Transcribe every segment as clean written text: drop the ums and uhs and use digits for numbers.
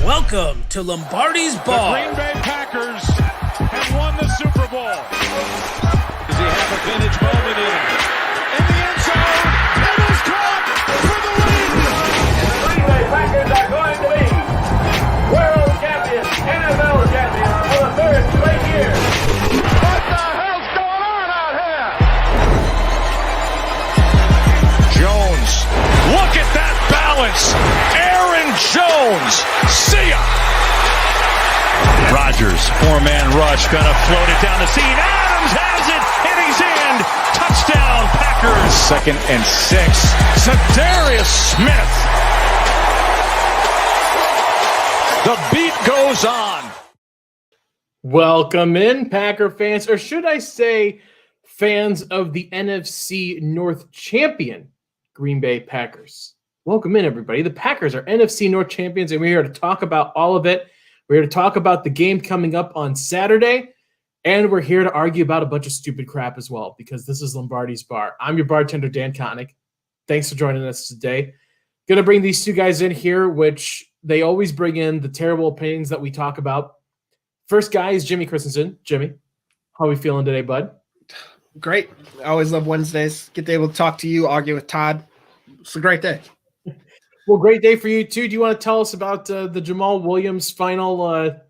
Welcome to Lombardi's Bar. The Green Bay Packers have won the Super Bowl. Does he have a vintage moment in the end zone? It is caught for the lead. The Green Bay Packers are going to be world champions, NFL champions for the third straight year. What the hell's going on out here? Jones, look at that balance. Aaron Jones, see ya. Rodgers, four-man rush, gonna float it down the seam. Adams has it, and he's in. Touchdown, Packers. 2nd and 6. Zadarius Smith. The beat goes on. Welcome in, Packer fans, or should I say fans of the NFC North champion, Green Bay Packers. Welcome in, everybody. The Packers are NFC North champions, and we're here to talk about all of it. We're here to talk about the game coming up on Saturday, and we're here to argue about a bunch of stupid crap as well, because this is Lombardi's Bar. I'm your bartender, Dan Koenig. Thanks for joining us today. Going to bring these two guys in here, which they always bring in the terrible opinions that we talk about. First guy is Jimmy Christensen. Jimmy, how are we feeling today, bud? Great. I always love Wednesdays. Get to be able to talk to you, argue with Todd. It's a great day. Well, great day for you too. Do you want to tell us about the Jamal Williams final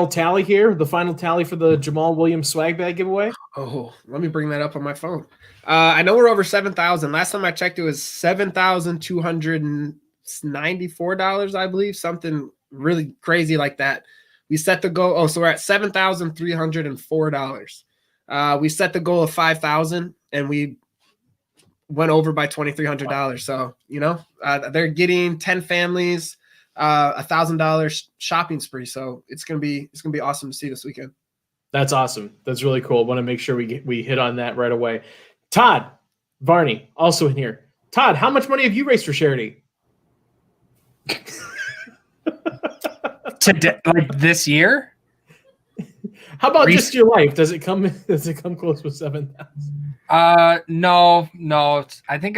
tally here? The final tally for the Jamal Williams swag bag giveaway? Oh, let me bring that up on my phone. I know we're over 7,000. Last time I checked, it was $7,294, I believe. Something really crazy like that. We set the goal. Oh, so we're at $7,304. We set the goal of 5,000, and we went over by $2,300. So, they're getting 10 families, $1,000 shopping spree. So it's gonna be awesome to see this weekend. That's awesome. That's really cool. Want to make sure we hit on that right away. Todd Varney also in here. Todd, how much money have you raised for charity? Today, like this year? How about just your life? Does it come close with 7,000? No. I think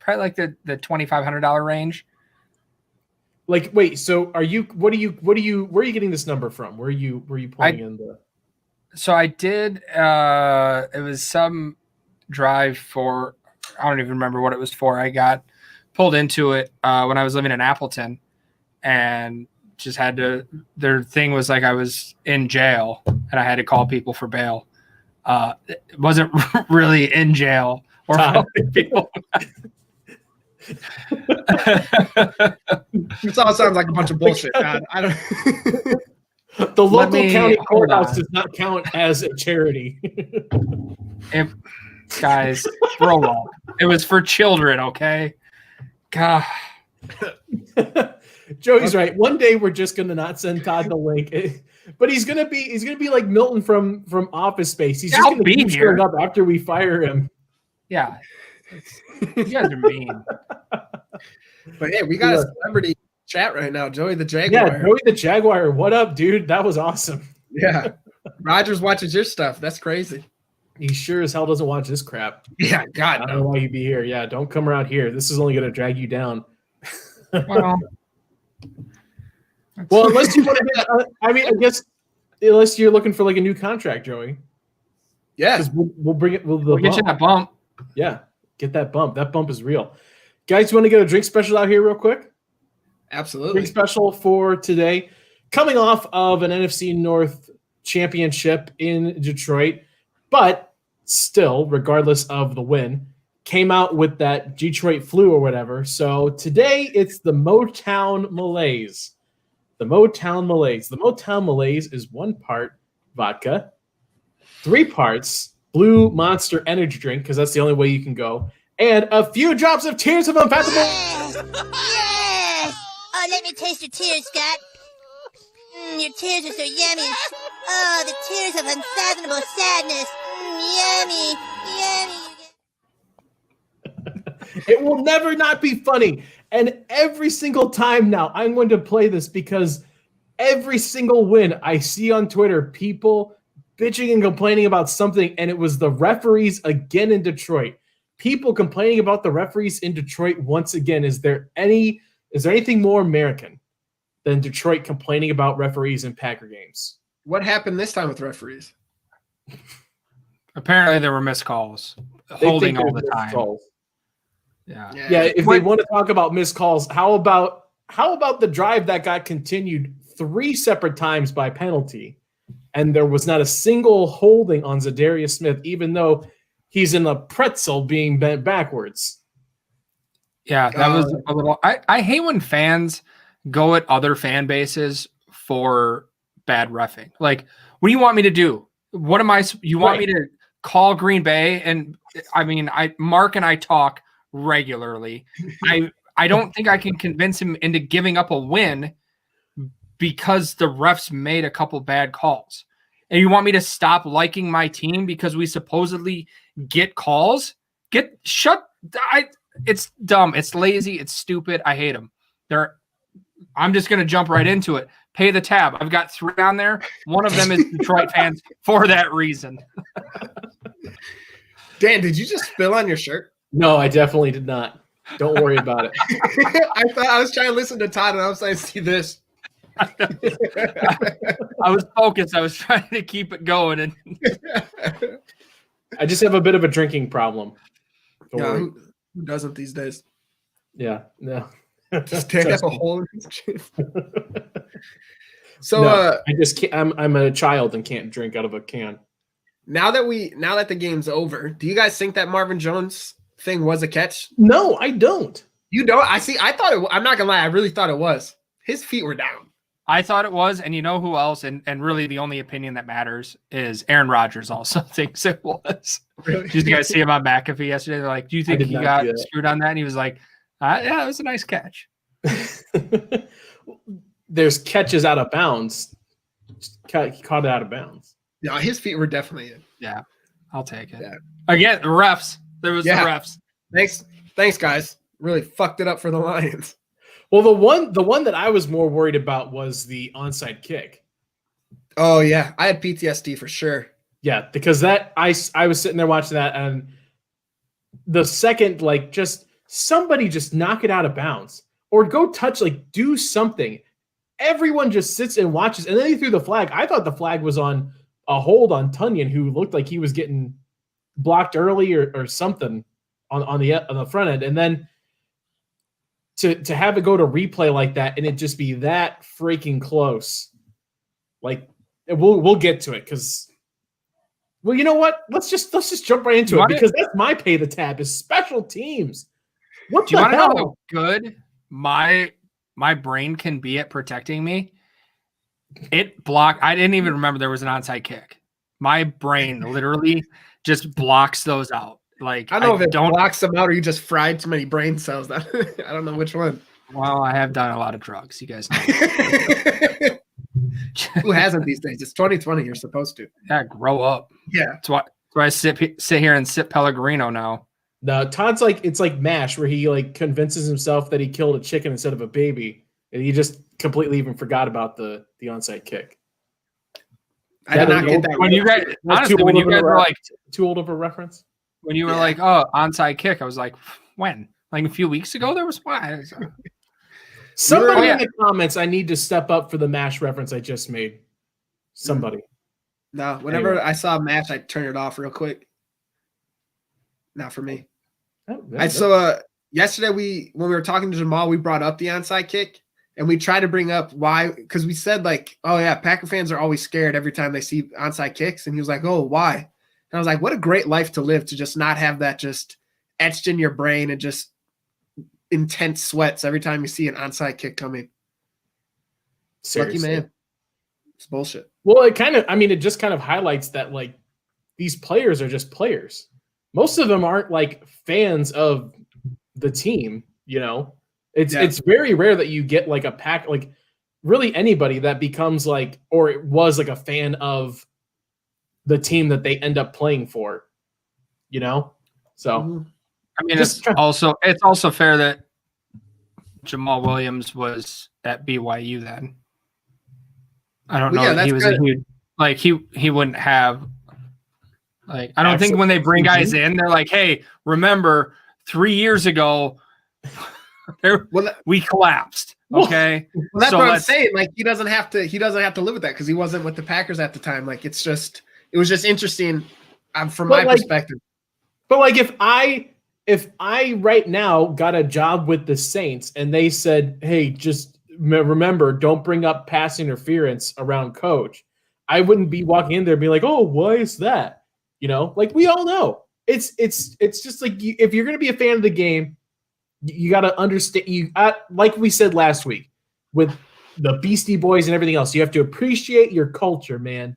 probably like the $2,500 range. Like, wait. So, where are you getting this number from? Where are you pulling in the? So I did. It was some drive for. I don't even remember what it was for. I got pulled into it when I was living in Appleton, and just had to. Their thing was like I was in jail, and I had to call people for bail. It wasn't really in jail or people. This all sounds like a bunch of bullshit, man. I don't. The local county courthouse does not count as a charity. Guys, roll up. It was for children, okay? God. Joey's right. One day we're just gonna not send Todd the link, but he's gonna be like Milton from Office Space. He's just gonna keep showing up after we fire him. Yeah, you guys are mean. But hey, we got a celebrity chat right now, Joey the Jaguar. Yeah, Joey the Jaguar. What up, dude? That was awesome. Yeah, Rodgers watches your stuff. That's crazy. He sure as hell doesn't watch this crap. Yeah, God, I don't know why you'd be here. Yeah, don't come around here. This is only gonna drag you down. Well, unless you want to I guess unless you're looking for like a new contract, Joey. Yeah, we'll bring it. We'll get you that bump. Yeah, get that bump. That bump is real. Guys, you want to get a drink special out here real quick? Absolutely. Drink special for today. Coming off of an NFC North championship in Detroit, but still, regardless of the win, came out with that Detroit flu or whatever. So today it's the Motown Malaise. The Motown Malaise. The Motown Malaise is 1 part vodka, 3 parts Blue Monster energy drink, because that's the only way you can go, and a few drops of Tears of Unfathomable. Yes! Oh, let me taste your tears, Scott. Your tears are so yummy. Oh, the tears of unfathomable sadness. Yummy. It will never not be funny. And every single time now, I'm going to play this because every single win I see on Twitter, people bitching and complaining about something, and it was the referees again in Detroit. People complaining about the referees in Detroit once again. Is there anything more American than Detroit complaining about referees in Packer games. What happened this time with referees? Apparently, there were missed calls, They holding think all there's the missed time. calls. Yeah. Yeah, if they want to talk about missed calls, how about the drive that got continued 3 separate times by penalty, and there was not a single holding on Zadarius Smith, even though he's in a pretzel being bent backwards. Yeah, that was a little. I hate when fans go at other fan bases for bad reffing. Like, what do you want me to do? What am I? You want me to call Green Bay? And I mean, Mark and I talk regularly. I don't think I can convince him into giving up a win because the refs made a couple bad calls. And you want me to stop liking my team because we supposedly get calls? It's dumb. It's lazy. It's stupid. I hate them. I'm just going to jump right into it. Pay the tab. I've got 3 on there. One of them is Detroit fans for that reason. Dan, did you just spill on your shirt? No, I definitely did not. Don't worry about it. I thought I was trying to listen to Todd, and I was like, see this. I was focused. I was trying to keep it going. And I just have a bit of a drinking problem. Don't worry. Who doesn't these days? Yeah, no. Just take up a hole in his chin. So no, I just can't, I'm a child and can't drink out of a can. now that the game's over, do you guys think that Marvin Jones thing was a catch? No, I don't. You don't? I thought it. I'm not gonna lie. I really thought it was. His feet were down. I thought it was, and you know who else? And really the only opinion that matters is Aaron Rodgers also thinks it was. Really? Did you guys see him on McAfee yesterday? They're like, do you think he got screwed on that? And he was like, yeah, it was a nice catch. There's catches out of bounds. He caught it out of bounds. Yeah, his feet were definitely in. Yeah, I'll take it. Yeah. Again, the refs. There was the refs. Thanks, guys. Really fucked it up for the Lions. Well, the one that I was more worried about was the onside kick. Oh yeah, I had PTSD for sure. Yeah, because that I was sitting there watching that, and the second, like, just somebody just knock it out of bounds or go touch, like, do something. Everyone just sits and watches, and then he threw the flag. I thought the flag was on a hold on Tunyon, who looked like he was getting blocked early or something on the front end, and then to have it go to replay like that and it just be that freaking close, like, we'll get to it because, well, you know what? Let's just jump right into it because that's my pay the tab is special teams. What do you want to hell? know how good my brain can be at protecting me? It blocked. I didn't even remember there was an onside kick. My brain literally just blocks those out. Like, I don't know if it blocks them out or you just fried too many brain cells. I don't know which one. Well, I have done a lot of drugs. You guys know. Who hasn't these days? It's 2020. You're supposed to. Yeah, grow up. Yeah. That's why I sit here and sip Pellegrino now. No, Todd's like, it's like MASH, where he like convinces himself that he killed a chicken instead of a baby, and he just completely even forgot about the onside kick. I did not get that. When you guys, honestly, when you guys were like too old of a reference. When you were like, oh, onside kick, I was like, when? Like a few weeks ago, there was one. Somebody in the comments, I need to step up for the MASH reference I just made. Somebody. No, whenever I saw a match, I turned it off real quick. Not for me. Yesterday when we were talking to Jamal, we brought up the onside kick, and we tried to bring up why, because we said like, oh yeah, Packer fans are always scared every time they see onside kicks, and he was like, oh, why? And I was like, what a great life to live, to just not have that just etched in your brain and just intense sweats every time you see an onside kick coming. Seriously. Lucky man. It's bullshit. Well, it just kind of highlights that, like, these players are just players. Most of them aren't like fans of the team, you know. It's very rare that you get like a pack, like really anybody that becomes like, or it was like a fan of the team that they end up playing for, you know? So, I mean, it's also fair that Jamal Williams was at BYU then. I don't know. He was a huge, like, he wouldn't have, like, I don't think when they bring guys in, they're like, hey, remember 3 years ago, we collapsed. Okay. Well, that's So what I'm let's- saying. Like he doesn't have to live with that because he wasn't with the Packers at the time. Like it was just interesting from my perspective. But like if I right now got a job with the Saints and they said, "Hey, just remember, don't bring up pass interference around coach," I wouldn't be walking in there and be like, "Oh, why is that?" You know, like we all know, it's just like if you're gonna be a fan of the game, you got to understand. Like we said last week with the Beastie Boys and everything else, you have to appreciate your culture, man.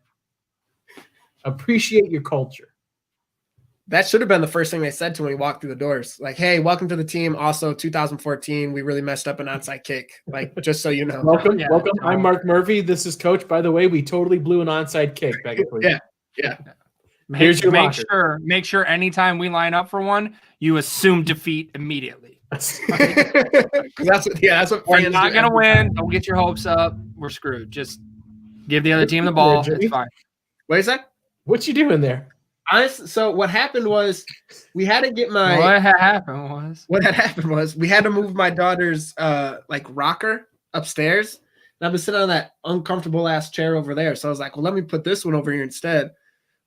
Appreciate your culture. That should have been the first thing they said to when he walked through the doors. Like, hey, welcome to the team. Also, 2014, we really messed up an onside kick. Like, just so you know. Welcome. Yeah. I'm Mark Murphy. This is Coach. By the way, we totally blew an onside kick back in Cleveland. Yeah. Here's your locker. Make sure anytime we line up for one, you assume defeat immediately. That's what We're fans not do gonna every win. time. Don't get your hopes up. We're screwed. Just give the other team the ball. It's fine. What is that? What you doing there? Honestly, so what happened was we had to get my What had happened was we had to move my daughter's like rocker upstairs. And I've been sitting on that uncomfortable ass chair over there. So I was like, well, let me put this one over here instead.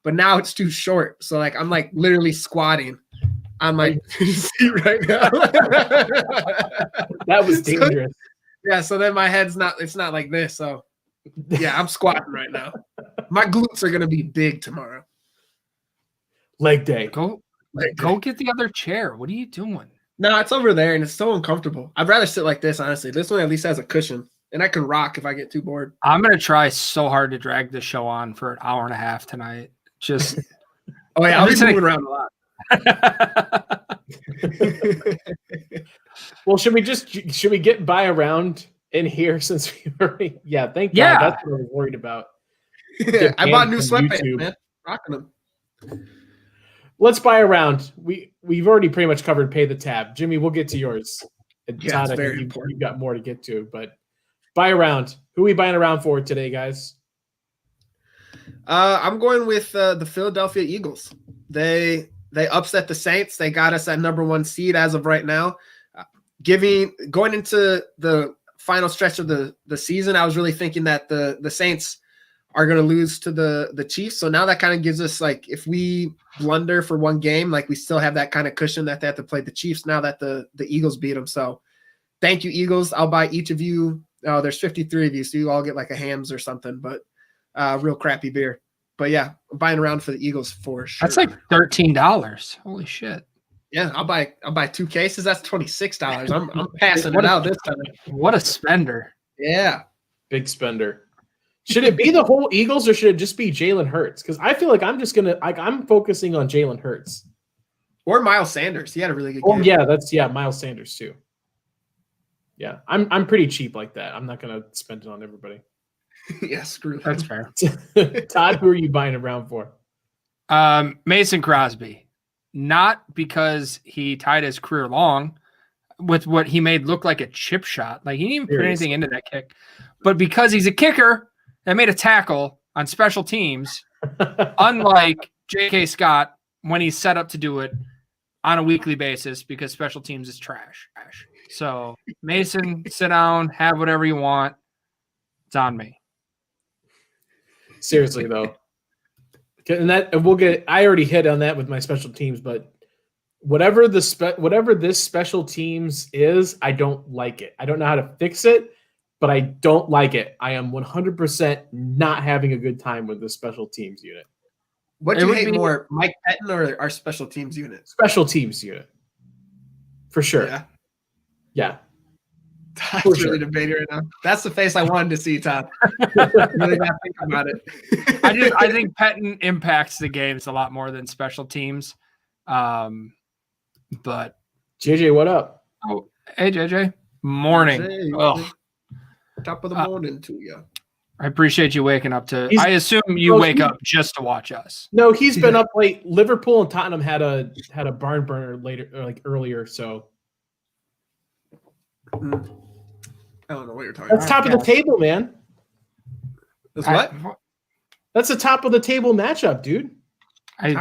But now it's too short. So like I'm like literally squatting on my seat right now. That was dangerous. So then my head's it's not like this. So yeah, I'm squatting right now. My glutes are gonna be big tomorrow. Leg day. Go get the other chair. What are you doing? No, it's over there and it's so uncomfortable. I'd rather sit like this, honestly. This one at least has a cushion and I can rock if I get too bored. I'm gonna try so hard to drag this show on for an hour and a half tonight. Just oh yeah, I'll be moving around a lot. Well, should we get by around in here since we already thank God. That's what I was worried about. I bought new from sweatpants, YouTube. man. Rocking them. Let's buy around. We've already pretty much covered pay the tab. Jimmy, we'll get to yours. And Yeah, Todd, it's I very think important. you've got more to get to, but buy around. Who are we buying around for today, guys? I'm going with the Philadelphia Eagles. They upset the Saints. They got us at #1 seed as of right now. Going into the final stretch of the season, I was really thinking that the Saints are going to lose to the Chiefs. So now that kind of gives us, like, if we blunder for one game, like, we still have that kind of cushion that they have to play the Chiefs now that the Eagles beat them. So thank you, Eagles. I'll buy each of you. Oh, there's 53 of you, so you all get like a Hams or something, but real crappy beer. But yeah, I'm buying around for the Eagles for sure. That's like $13. Holy shit. Yeah, I'll buy 2 cases. That's $26. I'm passing it out this time. What a spender. Yeah. Big spender. Should it be the whole Eagles or should it just be Jalen Hurts? Because I feel like I'm focusing on Jalen Hurts. Or Miles Sanders. He had a really good Oh game. Miles Sanders too. Yeah, I'm pretty cheap like that. I'm not gonna spend it on everybody. Yeah, screw that. That's fair. Todd, who are you buying around for? Mason Crosby. Not because he tied his career long with what he made look like a chip shot. Like, he didn't even put anything into that kick. But because he's a kicker that made a tackle on special teams, unlike J.K. Scott when he's set up to do it on a weekly basis because special teams is trash. So, Mason, sit down, have whatever you want. It's on me. Seriously though, and I already hit on that with my special teams, but whatever this special teams is, I don't like it. I don't know how to fix it, but I don't like it. I am 100% not having a good time with this special teams unit. What do you hate more, Mike Pettin or our special teams unit? Special teams unit, for sure. Yeah. Todd's really debating right now. That's the face I wanted to see, Todd. Really not think about it. I think Pettin impacts the games a lot more than special teams. But JJ, what up? Oh, hey JJ. Morning. JJ, top of the morning to you. I appreciate you waking up to. I assume you wake up just to watch us. No, he's been up late. Liverpool and Tottenham had a barn burner earlier, so I don't know what you're talking that's about. top of the table, man. That's what? That's a top of the table matchup, dude. I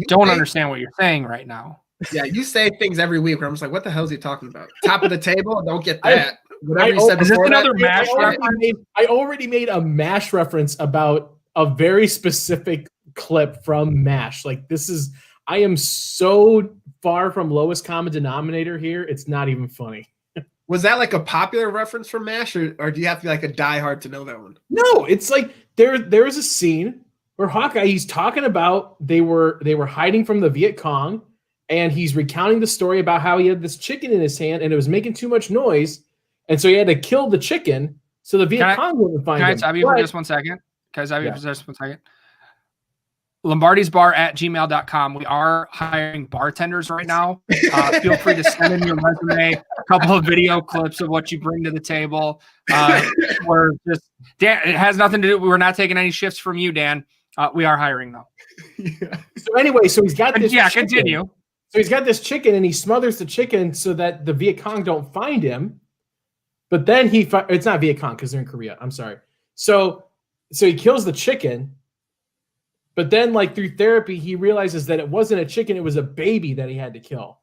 don't understand what you're saying right now. Yeah, you say things every week where I'm just like, what the hell is he talking about? Top of the table? Don't get that. whatever you said Is this before another that, MASH I already made a MASH reference about a very specific clip from MASH. Like I am so far from lowest common denominator here. It's not even funny. was that like a popular reference from MASH, or do you have to be like a diehard to know that one? No, it's like there is a scene where Hawkeye, he's talking about they were hiding from the Viet Cong, and he's recounting the story about how he had this chicken in his hand and it was making too much noise, and so he had to kill the chicken so the Viet Cong wouldn't find him. Can I stop you for just 1 second? Can I stop you for just 1 second? Lombardi's Bar at gmail.com. We are hiring bartenders right now. Feel free to send in your resume, a couple of video clips of what you bring to the table. We're just Dan. It has nothing to do. We're not taking any shifts from you, Dan. We are hiring though. So anyway, so he's got this. Yeah, chicken. continue. So he's got this chicken, and he smothers the chicken so that the Viet Cong don't find him. But then it's not Viet Cong because they're in Korea. I'm sorry. So he kills the chicken. But then, like, through therapy, he realizes that it wasn't a chicken, it was a baby that he had to kill.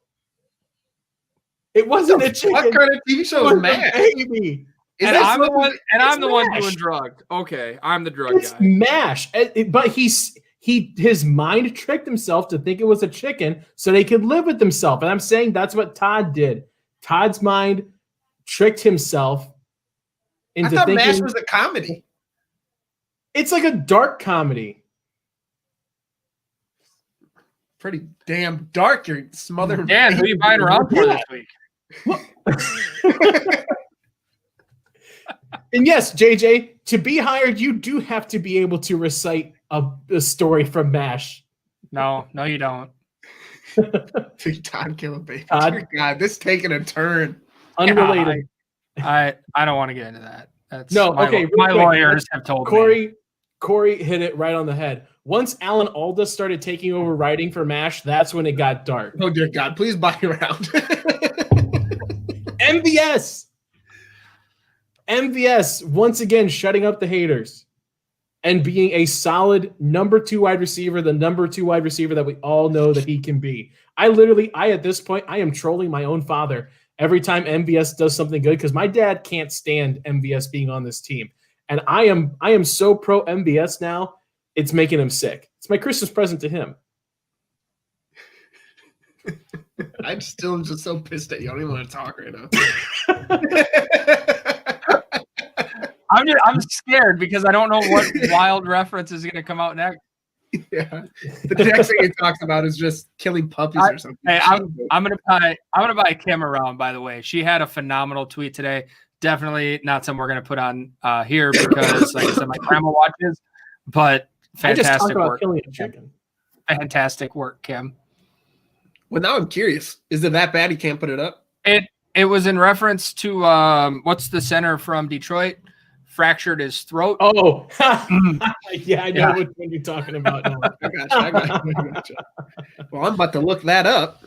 It wasn't a chicken. What kind of TV show is MASH? Baby. I'm the one doing drugs. Okay, I'm the drug It's guy. MASH. But his mind tricked himself to think it was a chicken so they could live with himself. And I'm saying that's what Todd did. Todd's mind tricked himself into I thought thinking MASH was a comedy. It's like a dark comedy. Pretty damn dark. You're smothering. Dan, who are you buying around for this week? And yes, JJ, to be hired, you do have to be able to recite a story from MASH. No, you don't. Todd kill a baby. Todd. Dear God, this taking a turn. Unrelated. I don't want to get into that. That's No, okay, real My quick. lawyers have told me. Corey hit it right on the head. Once Alan Alda started taking over writing for MASH, that's when it got dark. Oh dear God, please buy around. MVS once again shutting up the haters and being a solid number 2 wide receiver, the number 2 wide receiver that we all know that he can be. I at this point, I am trolling my own father every time MVS does something good because my dad can't stand MVS being on this team. And I am so pro MVS now, it's making him sick. It's my Christmas present to him. I'm still just so pissed at you. I don't even want to talk right now. I'm scared because I don't know what wild reference is going to come out next. Yeah, the next thing he talks about is just killing puppies or something. Hey, I'm gonna buy Kim around. By the way, she had a phenomenal tweet today. Definitely not something we're gonna put on here because, like I said, my grandma watches. But fantastic work. Killing a chicken. Fantastic work, Kim. Well, now I'm curious. Is it that bad he can't put it up? It was in reference to what's the center from Detroit? Fractured his throat. Oh, yeah, I know what you're talking about now. I got you. Well, I'm about to look that up.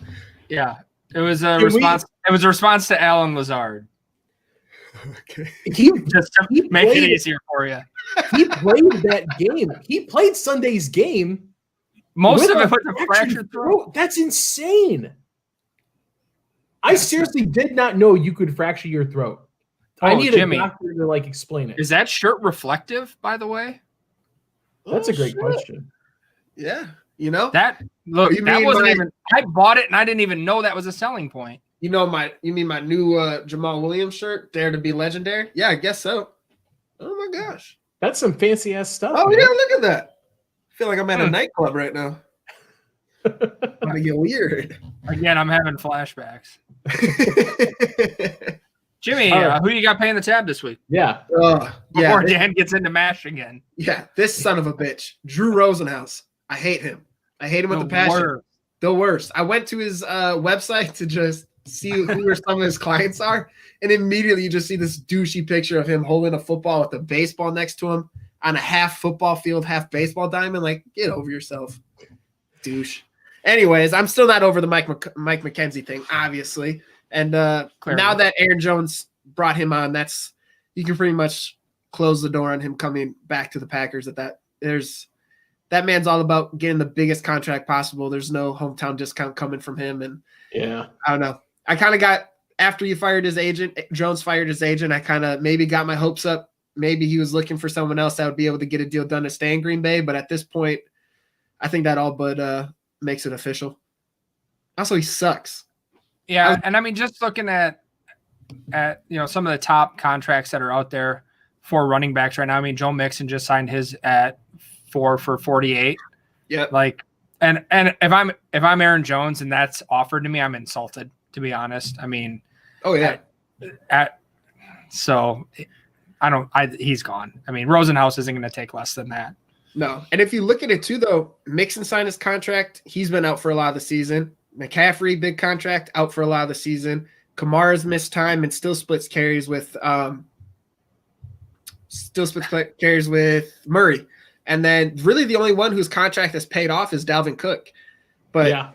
Yeah, it was a response. It was a response to Alan Lazard. Okay. He Make it easier for you. He played that game. He played Sunday's game. Most of it with a fractured throat. That's insane. I seriously did not know you could fracture your throat. I need Jimmy, a doctor to explain it. Is that shirt reflective, by the way? That's a great question. Yeah, you know that wasn't even. I bought it and I didn't even know that was a selling point. You mean my new Jamal Williams shirt, Dare to Be Legendary? Yeah, I guess so. Oh my gosh, that's some fancy ass stuff. Oh man. yeah, look at that. I feel like I'm at a nightclub right now. I'm gonna get weird. Again, I'm having flashbacks. Jimmy, who you got paying the tab this week? Yeah. Before Dan gets into MASH again. Yeah, this son of a bitch, Drew Rosenhaus. I hate him. I hate him with the passion. The worst. I went to his website to just see who some of his clients are, and immediately you just see this douchey picture of him holding a football with a baseball next to him on a half football field, half baseball diamond. Like, get over yourself, douche. Anyways, I'm still not over the Mike McKenzie thing, obviously. And now that Aaron Jones brought him on, you can pretty much close the door on him coming back to the Packers. That man's all about getting the biggest contract possible. There's no hometown discount coming from him. And yeah, I don't know. I kind of got after you fired his agent, Jones fired his agent, I kind of maybe got my hopes up. Maybe he was looking for someone else that would be able to get a deal done to stay in Green Bay. But at this point, I think that all but makes it official. Also, he sucks. Yeah, and I mean, just looking at some of the top contracts that are out there for running backs right now. I mean, Joe Mixon just signed his at 4 for $48. Yeah, like, and if I'm Aaron Jones and that's offered to me, I'm insulted, to be honest. I mean, oh yeah. So he's gone. I mean, Rosenhaus isn't going to take less than that. No, and if you look at it too, though, Mixon signed his contract. He's been out for a lot of the season. McCaffrey, big contract, out for a lot of the season. Kamara's missed time and still splits carries with Murray. And then really the only one whose contract has paid off is Dalvin Cook. But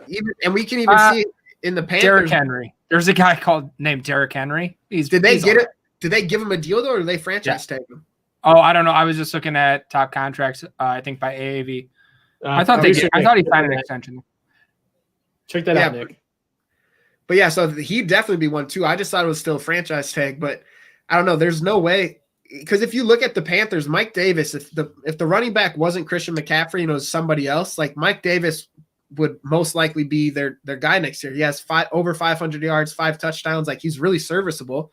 we can even see it in the Panthers. Derrick Henry. There's a guy named Derrick Henry. Did they get it? Did they give him a deal though, or did they franchise tag him? Oh, I don't know. I was just looking at top contracts. I think by AAV. I thought he signed an extension. Check that out, Nick. But yeah, so he'd definitely be one too. I just thought it was still a franchise tag, but I don't know. There's no way, because if you look at the Panthers, Mike Davis, if the running back wasn't Christian McCaffrey and it was somebody else, like Mike Davis would most likely be their guy next year. He has over 500 yards, 5 touchdowns. Like, he's really serviceable.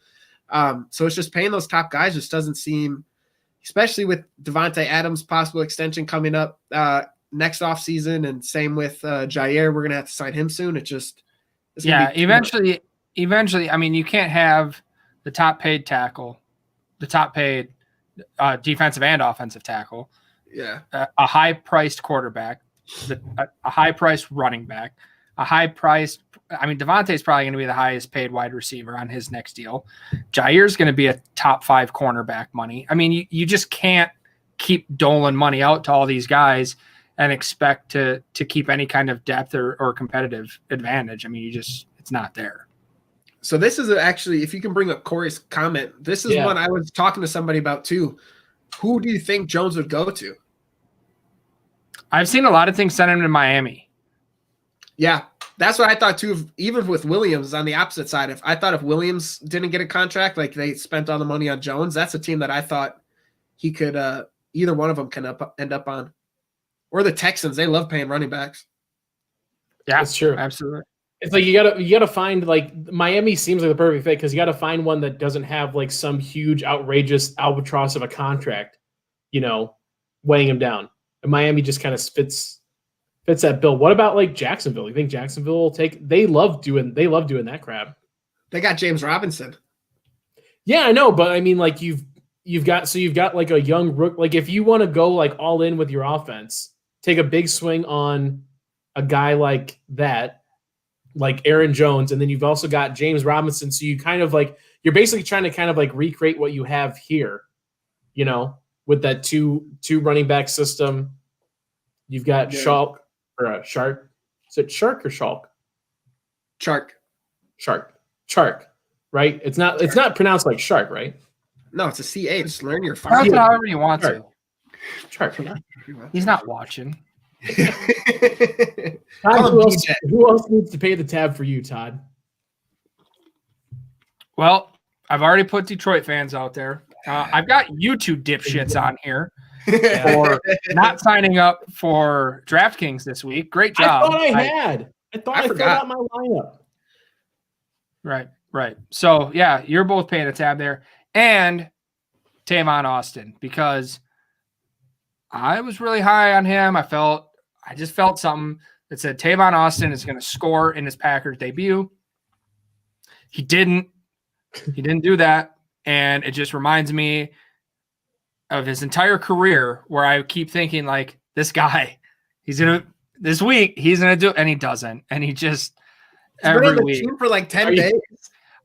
So it's just paying those top guys just doesn't seem, especially with Devonte Adams' possible extension coming up next offseason, and same with Jair. We're gonna have to sign him soon. Eventually. I mean, you can't have the top paid tackle, the top paid defensive and offensive tackle, a high priced quarterback, a high priced running back, a high priced. I mean, Devontae's probably going to be the highest paid wide receiver on his next deal. Jair's going to be a top 5 cornerback money. I mean, you just can't keep doling money out to all these guys and expect to keep any kind of depth or competitive advantage. I mean, it's not there. So this is actually, if you can bring up Corey's comment, this is one I was talking to somebody about too. Who do you think Jones would go to? I've seen a lot of things send him to Miami. Yeah, that's what I thought too. Even with Williams on the opposite side, I thought if Williams didn't get a contract, like they spent all the money on Jones, that's a team that I thought he could, either one of them can end up on. Or the Texans, they love paying running backs. Yeah, that's true. Absolutely. It's like you gotta find, like, Miami seems like the perfect fit because you gotta find one that doesn't have like some huge outrageous albatross of a contract, weighing him down. And Miami just kind of fits that bill. What about like Jacksonville? You think Jacksonville will take? They love doing that crap. They got James Robinson. Yeah, I know, but I mean, like you've got like a young rook. Like if you want to go like all in with your offense, take a big swing on a guy like that, like Aaron Jones, and then you've also got James Robinson. So you kind of like you're basically trying to kind of like recreate what you have here, with that two running back system. You've got Shulk or Shark. Is it Shark or Shulk? Shark. Right? It's not pronounced like shark, right? No, it's a CH. Learn your pronounce it however you want to. Shark. He's not watching. Todd, who else needs to pay the tab for you, Todd? Well, I've already put Detroit fans out there. I've got you two dipshits on here for not signing up for DraftKings this week. Great job. I thought I thought I filled out my lineup. Right. So, yeah, you're both paying a tab there. And Tavon Austin, because I was really high on him. I just felt something that said Tavon Austin is going to score in his Packers debut. He didn't do that. And it just reminds me of his entire career where I keep thinking, like, this guy, this week, he's going to do it. And he doesn't. And he just, every week. For like 10 days.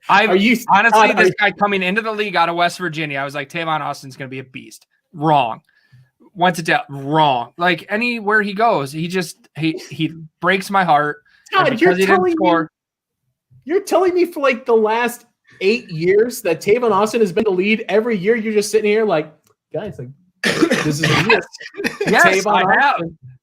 Honestly, this guy coming into the league out of West Virginia, I was like, Tavon Austin's going to be a beast. Wrong. Went to death. Wrong. Like, anywhere he goes, he breaks my heart. God, you're telling me for like the last 8 years that Tavon Austin has been the lead every year. You're just sitting here like, guys, like, this is yes, I have.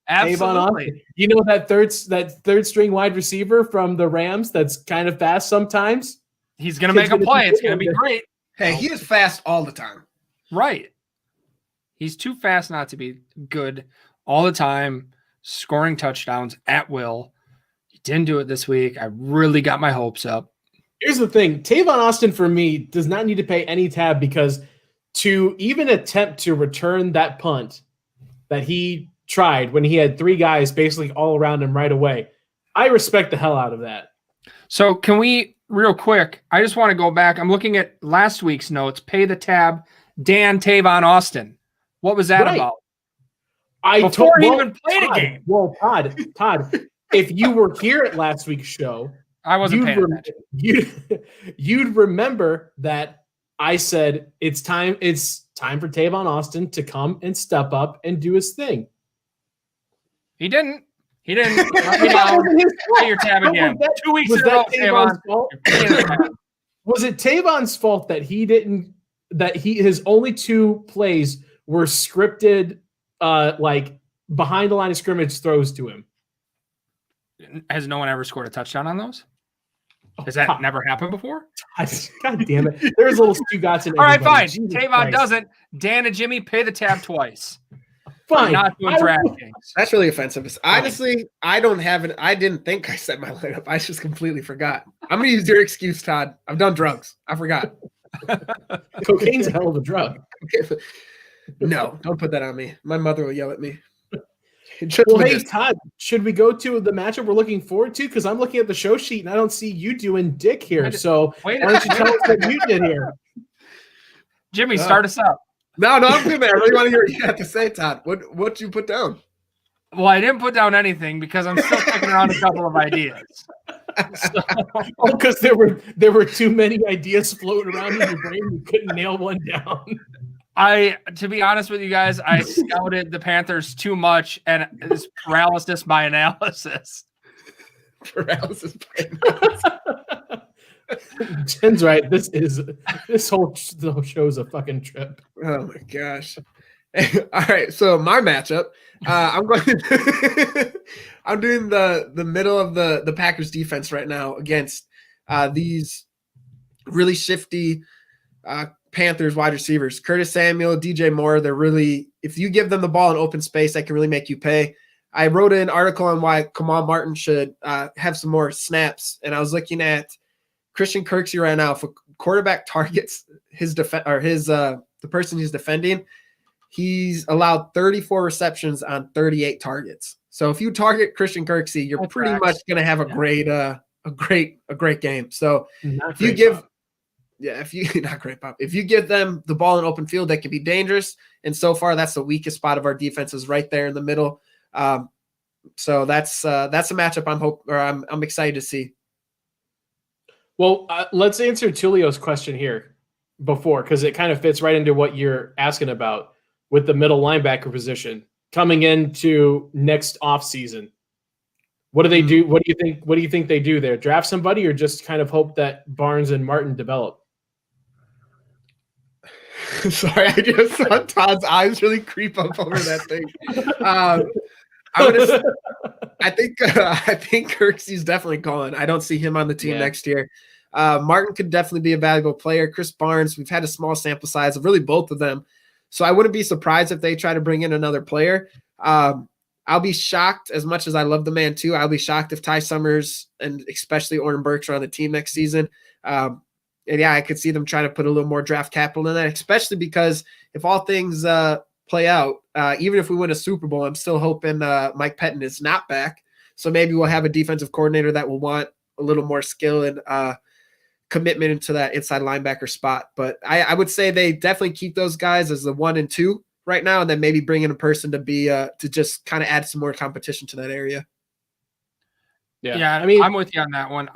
Absolutely. You know that third string wide receiver from the Rams that's kind of fast sometimes? He's going to make a play. It's going to be great. Hey, he is fast all the time. Right. He's too fast not to be good all the time, scoring touchdowns at will. He didn't do it this week. I really got my hopes up. Here's the thing. Tavon Austin, for me, does not need to pay any tab because to even attempt to return that punt that he tried when he had 3 guys basically all around him right away, I respect the hell out of that. So can we, real quick, I just want to go back. I'm looking at last week's notes. Pay the tab, Dan Tavon Austin. What was that about? Before he even played a game. Well, Todd, if you were here at last week's show, I wasn't paying attention. You'd remember that I said it's time for Tavon Austin to come and step up and do his thing. He didn't. Pay your tab again. 2 weeks in a row, Tavon. Was it Tavon's fault that his only 2 plays were scripted, like behind the line of scrimmage throws to him? Has no one ever scored a touchdown on those? Has that never happened before? God damn it. There's little Stugatz in everybody. All right, fine. Jesus Tavon Christ. doesn't. Dan and Jimmy pay the tab twice. Fine. Not doing DraftKings. That's really offensive. Honestly, I don't have it. I didn't think I set my lineup. I just completely forgot. I'm going to use your excuse, Todd. I've done drugs. I forgot. Cocaine's a hell of a drug. No, don't put that on me. My mother will yell at me. Well, hey, Todd, should we go to the matchup we're looking forward to? Because I'm looking at the show sheet and I don't see you doing dick here. So why don't you tell us what you did here? Jimmy, start us up. No, I'm good, man. I really want to hear what you have to say, Todd. What'd you put down? Well, I didn't put down anything because I'm still kicking around a couple of ideas. Because there were too many ideas floating around in your brain. You couldn't nail one down. To be honest with you guys, I scouted the Panthers too much, and it's paralysis by analysis. Paralysis by analysis. Jen's right. This whole show is a fucking trip. Oh my gosh! All right, so my matchup, I'm doing the middle of the Packers defense right now against these really shifty Panthers wide receivers. Curtis Samuel, DJ Moore. They're really, if you give them the ball in open space, that can really make you pay. I wrote an article on why Kamal Martin should have some more snaps, and I was looking at Christian Kirksey right now. If a quarterback targets the person he's defending, he's allowed 34 receptions on 38 targets. So if you target Christian Kirksey, you're pretty much going to have a great game. So if you give, not great, Bob. If you give them the ball in open field, that can be dangerous. And so far, that's the weakest spot of our defense, is right there in the middle. So that's a matchup I'm excited to see. Well, let's answer Tulio's question here because it kind of fits right into what you're asking about with the middle linebacker position coming into next offseason. What do they do? What do you think they do there? Draft somebody or just kind of hope that Barnes and Martin develop? Sorry, I just saw Todd's eyes really creep up over that thing. I think Kirksey's definitely gone. I don't see him on the team next year. Martin could definitely be a valuable player. Chris Barnes, we've had a small sample size of really both of them. So I wouldn't be surprised if they try to bring in another player. I'll be shocked, as much as I love the man too. I'll be shocked if Ty Summers and especially Orton Burks are on the team next season. I could see them trying to put a little more draft capital in that, especially because if all things play out, even if we win a Super Bowl, I'm still hoping Mike Pettin is not back. So maybe we'll have a defensive coordinator that will want a little more skill and commitment into that inside linebacker spot. But I would say they definitely keep those guys as the 1 and 2 right now, and then maybe bring in a person to be to just kind of add some more competition to that area. Yeah, I mean, I'm with you on that one.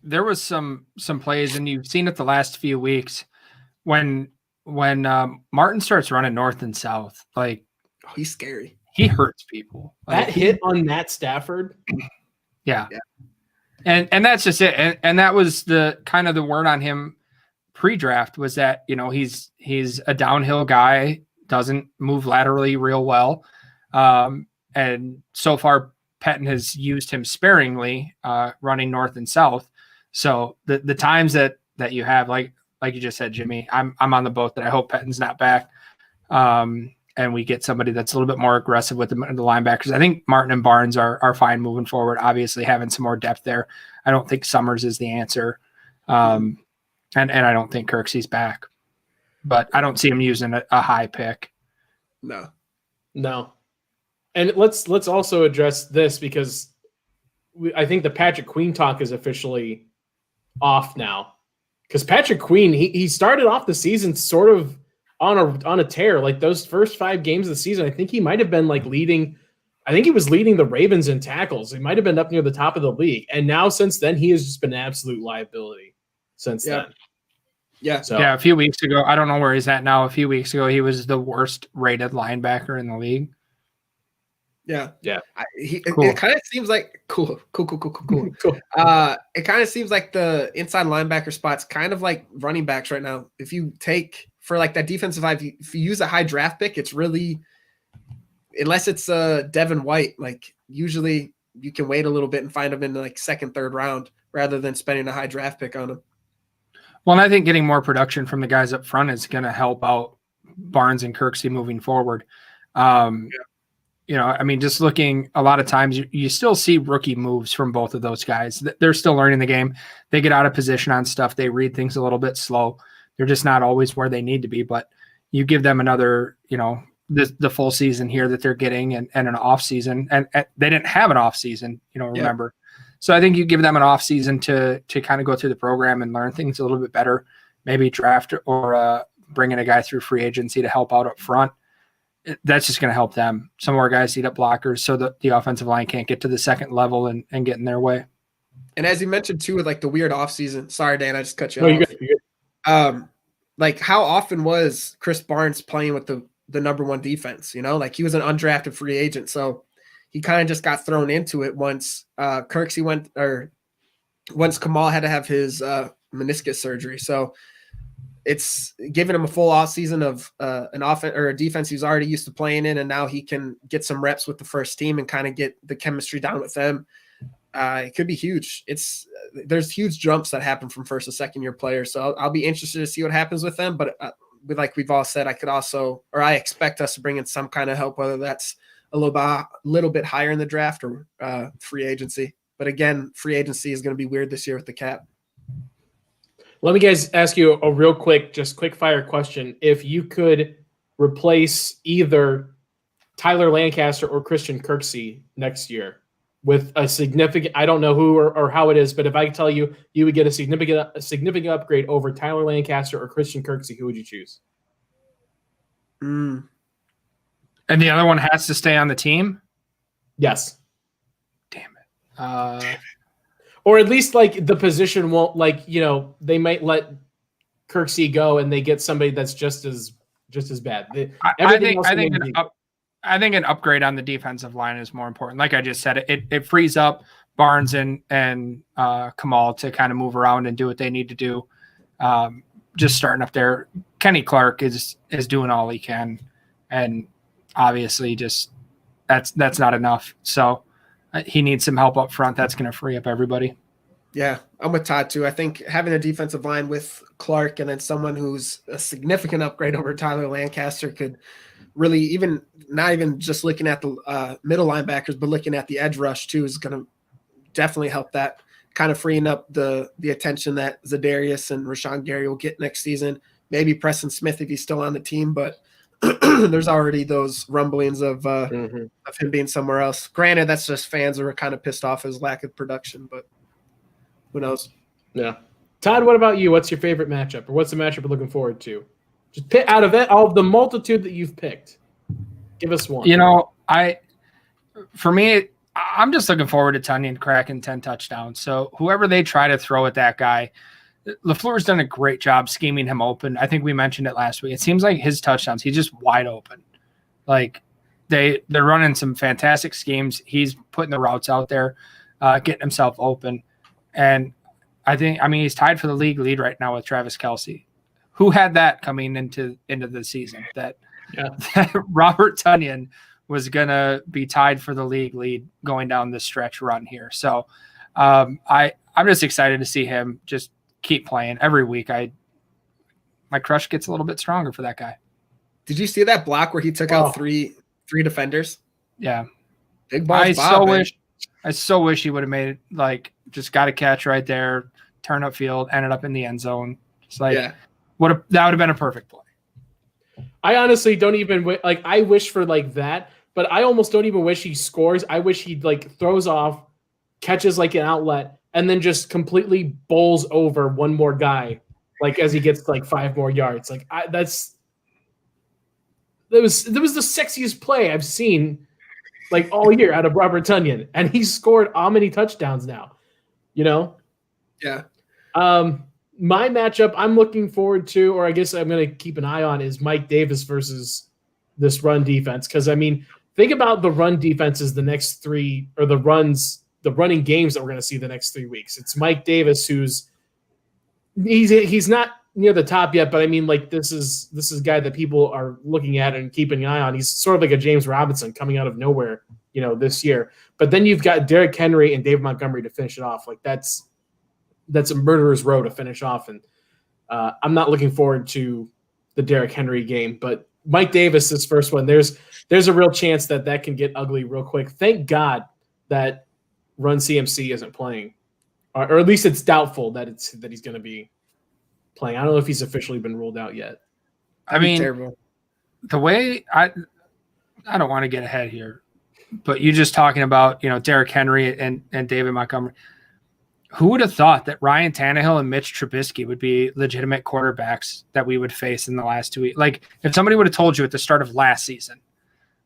There was some plays, and you've seen it the last few weeks when Martin starts running north and south. Like, he's scary. He hurts people. That hit on Matt Stafford. Yeah. And that's just it. And that was the kind of the word on him pre-draft was that, he's a downhill guy, doesn't move laterally real well. And so far Pettin has used him sparingly, running north and south. So the times that that you have. Like you just said, Jimmy, I'm on the boat that I hope Pettin's not back. And we get somebody that's a little bit more aggressive with the linebackers. I think Martin and Barnes are fine moving forward. Obviously, having some more depth there. I don't think Summers is the answer, and I don't think Kirksey's back. But I don't see him using a high pick. No. And let's also address this because I think the Patrick Queen talk is officially off now. Because Patrick Queen, he started off the season sort of on a tear. Like those first 5 games of the season, I think he might have been like leading. I think he was leading the Ravens in tackles. He might have been up near the top of the league. And now since then, he has just been an absolute liability since then. Yeah. So, yeah, a few weeks ago, I don't know where he's at now. A few weeks ago, he was the worst rated linebacker in the league. Yeah. Cool. It kind of seems like cool. It kind of seems like the inside linebacker spot's kind of like running backs right now. If you take for like that defensive side, if you use a high draft pick, it's really, unless it's Devin White, like usually you can wait a little bit and find him in like 2nd, 3rd round rather than spending a high draft pick on him. Well, and I think getting more production from the guys up front is going to help out Barnes and Kirksey moving forward. You know, I mean, just looking a lot of times, you still see rookie moves from both of those guys. They're still learning the game. They get out of position on stuff. They read things a little bit slow. They're just not always where they need to be. But you give them another, you know, the full season here that they're getting and an off season. And they didn't have an off season, you know, remember. So I think you give them an off season to kind of go through the program and learn things a little bit better. Maybe draft or bring in a guy through free agency to help out up front. That's just going to help them. Some more guys eat up blockers so that the offensive line can't get to the 2nd level and get in their way. And as you mentioned too, with like the weird offseason, sorry, Dan, I just cut you no, off. you're good. Like how often was Chris Barnes playing with the number 1 defense? You know, like he was an undrafted free agent. So he kind of just got thrown into it once Kirksey went, or once Jamal had to have his meniscus surgery. So it's giving him a full off season of an offense or a defense he's already used to playing in, and now he can get some reps with the first team and kind of get the chemistry down with them. It could be huge. There's huge jumps that happen from first to second year players, so I'll be interested to see what happens with them. But like we've all said, I expect us to bring in some kind of help, whether that's a little bit higher in the draft or free agency. But again, free agency is going to be weird this year with the cap. Let me guys ask you a real quick fire question. If you could replace either Tyler Lancaster or Christian Kirksey next year with a significant, I don't know who or how it is, but if I tell you you would get a significant upgrade over Tyler Lancaster or Christian Kirksey, who would you choose? And the other one has to stay on the team? Yes. Damn it. Or at least like the position won't, like, you know, they might let Kirksey go and they get somebody that's just as bad. I think an upgrade on the defensive line is more important. Like I just said, it frees up Barnes and Jamal to kind of move around and do what they need to do. Just starting up there, Kenny Clark is doing all he can, and obviously just that's not enough. So he needs some help up front. That's going to free up everybody. Yeah, I'm with Todd too. I think having a defensive line with Clark and then someone who's a significant upgrade over Tyler Lancaster could really, not even just looking at the middle linebackers, but looking at the edge rush too, is going to definitely help that, kind of freeing up the attention that Zadarius and Rashawn Gary will get next season. Maybe Preston Smith if he's still on the team, but there's already those rumblings of him being somewhere else. Granted, that's just fans who are kind of pissed off his lack of production, but who knows? Yeah. Todd, what about you? What's your favorite matchup, or what's the matchup you're looking forward to? Just pick out of it, all of the multitude that you've picked. Give us one. You know, for me, I'm just looking forward to Tunyon cracking 10 touchdowns. So whoever they try to throw at that guy, LaFleur's done a great job scheming him open. I think we mentioned it last week. It seems like his touchdowns, he's just wide open. Like they're running some fantastic schemes. He's putting the routes out there, getting himself open. And he's tied for the league lead right now with Travis Kelce. Who had that coming into the season that Robert Tunyon was going to be tied for the league lead going down this stretch run here. So I'm just excited to see him just keep playing every week. My crush gets a little bit stronger for that guy. Did you see that block where he took out three defenders? Yeah. Big balls. I so wish he would have made it, like, just got a catch right there, turn up field, ended up in the end zone. It's like, that would have been a perfect play. I honestly don't even like. I wish for like that, but I almost don't even wish he scores. I wish he like throws off, catches like an outlet, and then just completely bowls over one more guy, like as he gets like 5 more yards. Like that was the sexiest play I've seen like all year out of Robert Tonyan, and he scored how many touchdowns now? You know? Yeah. My matchup I'm looking forward to, or I guess I'm going to keep an eye on, is Mike Davis versus this run defense. Because, I mean, think about the run defenses the next 3 – or the running games that we're going to see the next 3 weeks. It's Mike Davis who's – he's not near the top yet, but, I mean, like, this is a guy that people are looking at and keeping an eye on. He's sort of like a James Robinson coming out of nowhere, you know, this year. But then you've got Derrick Henry and David Montgomery to finish it off. Like, that's a murderer's row to finish off. And I'm not looking forward to the Derrick Henry game, but Mike Davis, this first one, there's a real chance that can get ugly real quick. Thank God that Run CMC isn't playing, or at least it's doubtful that he's going to be playing. I don't know if he's officially been ruled out yet. I mean, terrible. The way I don't want to get ahead here, but you just talking about, you know, Derrick Henry and David Montgomery. Who would have thought that Ryan Tannehill and Mitch Trubisky would be legitimate quarterbacks that we would face in the last 2 weeks? Like, if somebody would have told you at the start of last season,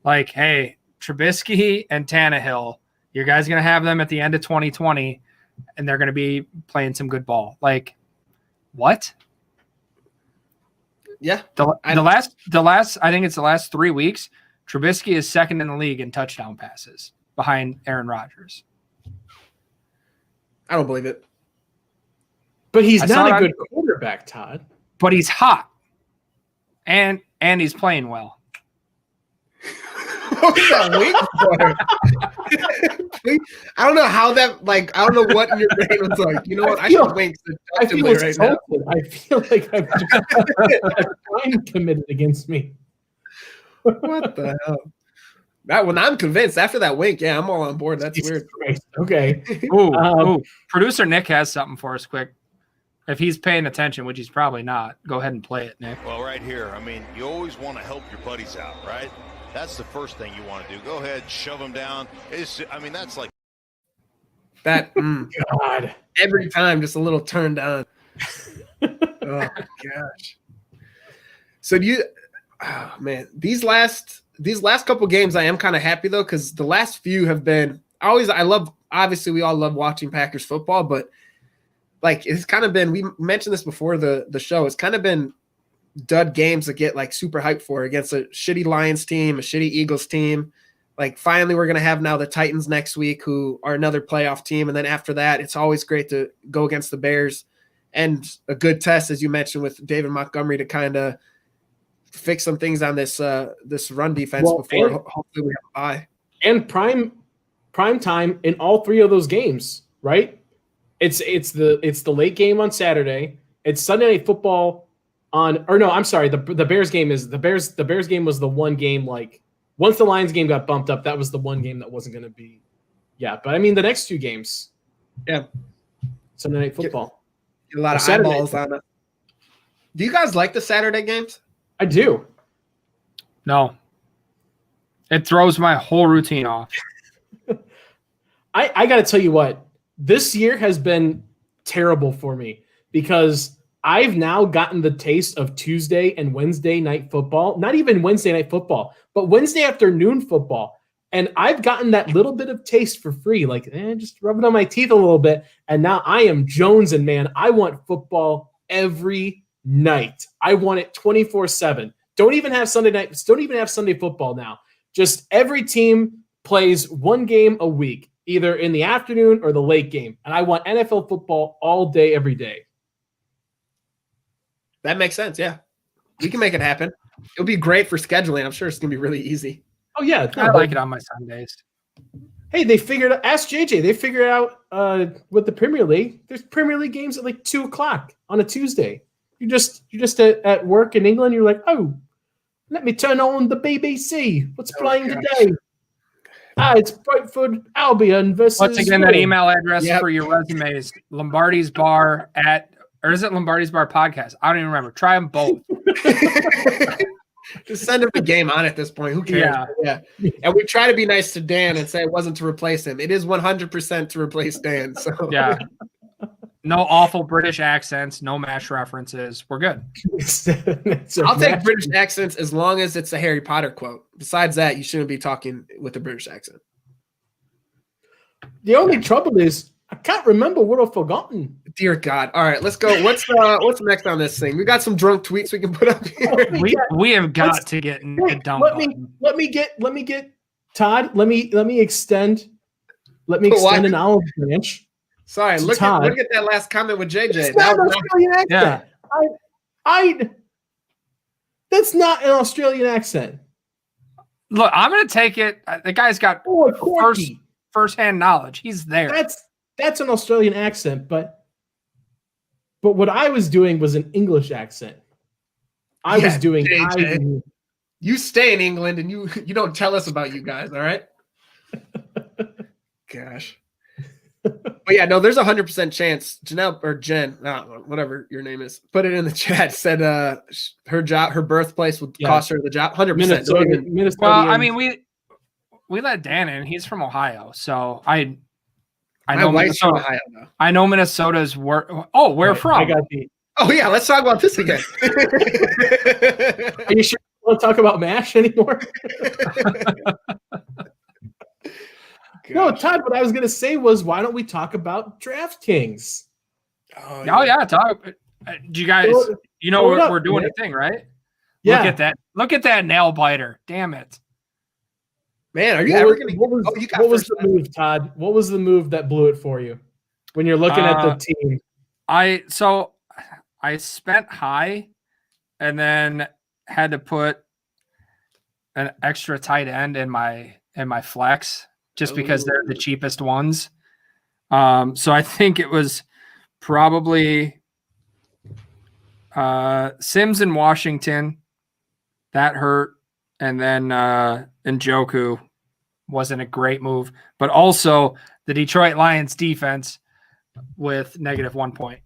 like, hey, Trubisky and Tannehill, you guys going to have them at the end of 2020, and they're going to be playing some good ball. Like, what? Yeah. The last, I think it's the last 3 weeks, Trubisky is second in the league in touchdown passes behind Aaron Rodgers. I don't believe it. But he's not a good quarterback, Todd. But he's hot. And he's playing well. What was that wink for? I don't know how that, like, I don't know what your brain was like. You know what? I should wink seductively right now. I feel like I've just a crime committed against me. What the hell? That when I'm convinced after that wink, yeah, I'm all on board. That's Jesus weird. Christ. Okay. Ooh. Producer Nick has something for us quick. If he's paying attention, which he's probably not, go ahead and play it, Nick. Well, right here, I mean, you always want to help your buddies out, right? That's the first thing you want to do. Go ahead, shove them down. That's like that. God. Every time, just a little turned on. Oh my gosh. So man, these last couple games, I am kind of happy though, because the last few have been obviously we all love watching Packers football, but like it's kind of been, we mentioned this before the show, it's kind of been dud games that get like super hyped for against a shitty Lions team, a shitty Eagles team. Like finally we're going to have now the Titans next week, who are another playoff team. And then after that, it's always great to go against the Bears, and a good test, as you mentioned, with David Montgomery to kind of fix some things on this run defense before hopefully we have a bye. And prime time in all 3 of those games, right? It's the late game on Saturday. It's Sunday Night Football the Bears game is the Bears game was the one game, like once the Lions game got bumped up, that was the one game that wasn't going to be. Yeah, but I mean the next 2 games. Yeah. Sunday Night Football. Get a lot of eyeballs on it. Do you guys like the Saturday games? I do. No. It throws my whole routine off. I got to tell you what, this year has been terrible for me because I've now gotten the taste of Tuesday and Wednesday night football, not even Wednesday night football, but Wednesday afternoon football. And I've gotten that little bit of taste for free, like just rub it on my teeth a little bit. And now I am jonesing, man. I want football every night. I want it 24/7. Don't even have Sunday night. Don't even have Sunday football now. Just every team plays one game a week, either in the afternoon or the late game. And I want NFL football all day, every day. That makes sense. Yeah, we can make it happen. It'll be great for scheduling. I'm sure it's going to be really easy. Oh, yeah. I like it on my Sundays. Hey, they figured. Ask JJ. They figured out with the Premier League. There's Premier League games at like 2:00 on a Tuesday. You're just at work in England. You're like, oh, let me turn on the BBC. What's playing today? It's Brentford Albion versus. Once again, that Fulham. email address for your resumes, Lombardi's Bar or is it Lombardi's Bar Podcast? I don't even remember. Try them both. Just send him a game on at this point. Who cares? Yeah. And we try to be nice to Dan and say it wasn't to replace him. It is 100% to replace Dan. So yeah. No awful British accents, no MASH references. We're good. I'll take British accents as long as it's a Harry Potter quote. Besides that, you shouldn't be talking with a British accent. The only trouble is I can't remember what I've forgotten. Dear God. All right, let's go. What's next on this thing? We got some drunk tweets we can put up here. We have got to get in the dump. Let me get Todd. Let me extend an olive branch. Sorry, look at that last comment with JJ. It's not an Australian accent. Yeah. That's not an Australian accent. Look, I'm gonna take it. The guy's got first-hand knowledge. He's there. That's an Australian accent, but what I was doing was an English accent. I was doing. You stay in England and you don't tell us about you guys, all right? Gosh. But yeah, no, there's 100% chance. Janelle or Jen, whatever your name is, put it in the chat. Said her birthplace would cost her the job. 100%. Minnesota. Well, I mean, we let Dan in. He's from Ohio, so I know Minnesota. Ohio, though. I know Minnesota's where. Oh, where from? I got the. Oh yeah, let's talk about this again. Are you sure you want to talk about MASH anymore? No, Todd, what I was going to say was, why don't we talk about DraftKings? Oh yeah, talk. Do you guys, we're doing a thing, right? Yeah. Look at that nail biter. Damn it. Man, are you ever going to what was the move, Todd? What was the move that blew it for you when you're looking at the team? I spent high and then had to put an extra tight end in my flex. Just because they're the cheapest ones. So I think it was probably Sims in Washington. That hurt. And then Njoku wasn't a great move. But also the Detroit Lions defense with -1 point.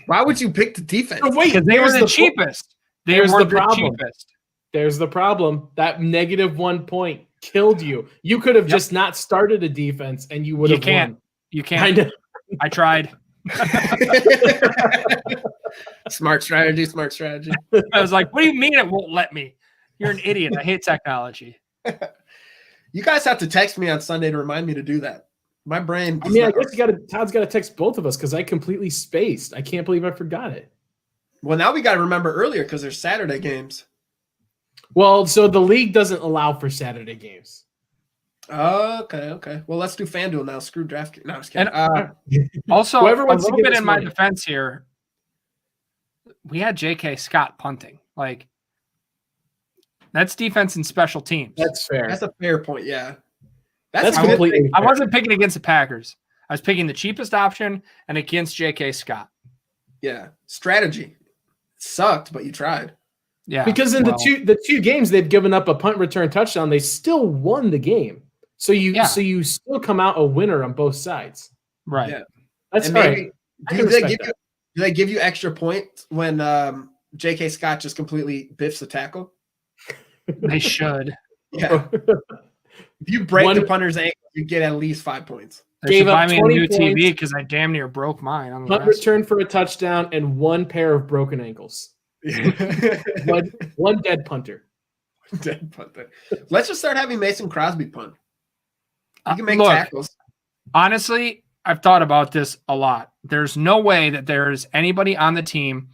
Why would you pick the defense? Because they were the cheapest. They were the cheapest. There's the problem. That -1 point killed you. You could have just not started a defense and you would have won. You can't. I tried. Smart strategy. I was like, what do you mean it won't let me? You're an idiot. I hate technology. You guys have to text me on Sunday to remind me to do that. My brain. I guess Todd's got to text both of us because I completely spaced. I can't believe I forgot it. Well, now we got to remember earlier because there's Saturday games. Well, so the league doesn't allow for Saturday games. Okay. Well, let's do FanDuel now. Screw DraftKings. No, I'm just kidding. Also, a little bit in my defense here, we had J.K. Scott punting. Like, that's defense and special teams. That's fair. That's a fair point, yeah. That's completely fair. I wasn't picking against the Packers. I was picking the cheapest option and against J.K. Scott. Yeah. Strategy. It sucked, but you tried. Yeah, because in the two games they've given up a punt return touchdown, they still won the game. So you still come out a winner on both sides. Right. Yeah. That's right. Do they give you extra points when J.K. Scott just completely biffs the tackle? They should. Yeah. If you break the punter's ankle, you get at least 5 points. They should buy me a new TV because I damn near broke mine. On the punt return for a touchdown and 1 pair of broken ankles. one dead punter. Dead punter. Let's just start having Mason Crosby punt. You can make tackles. Honestly, I've thought about this a lot. There's no way that there's anybody on the team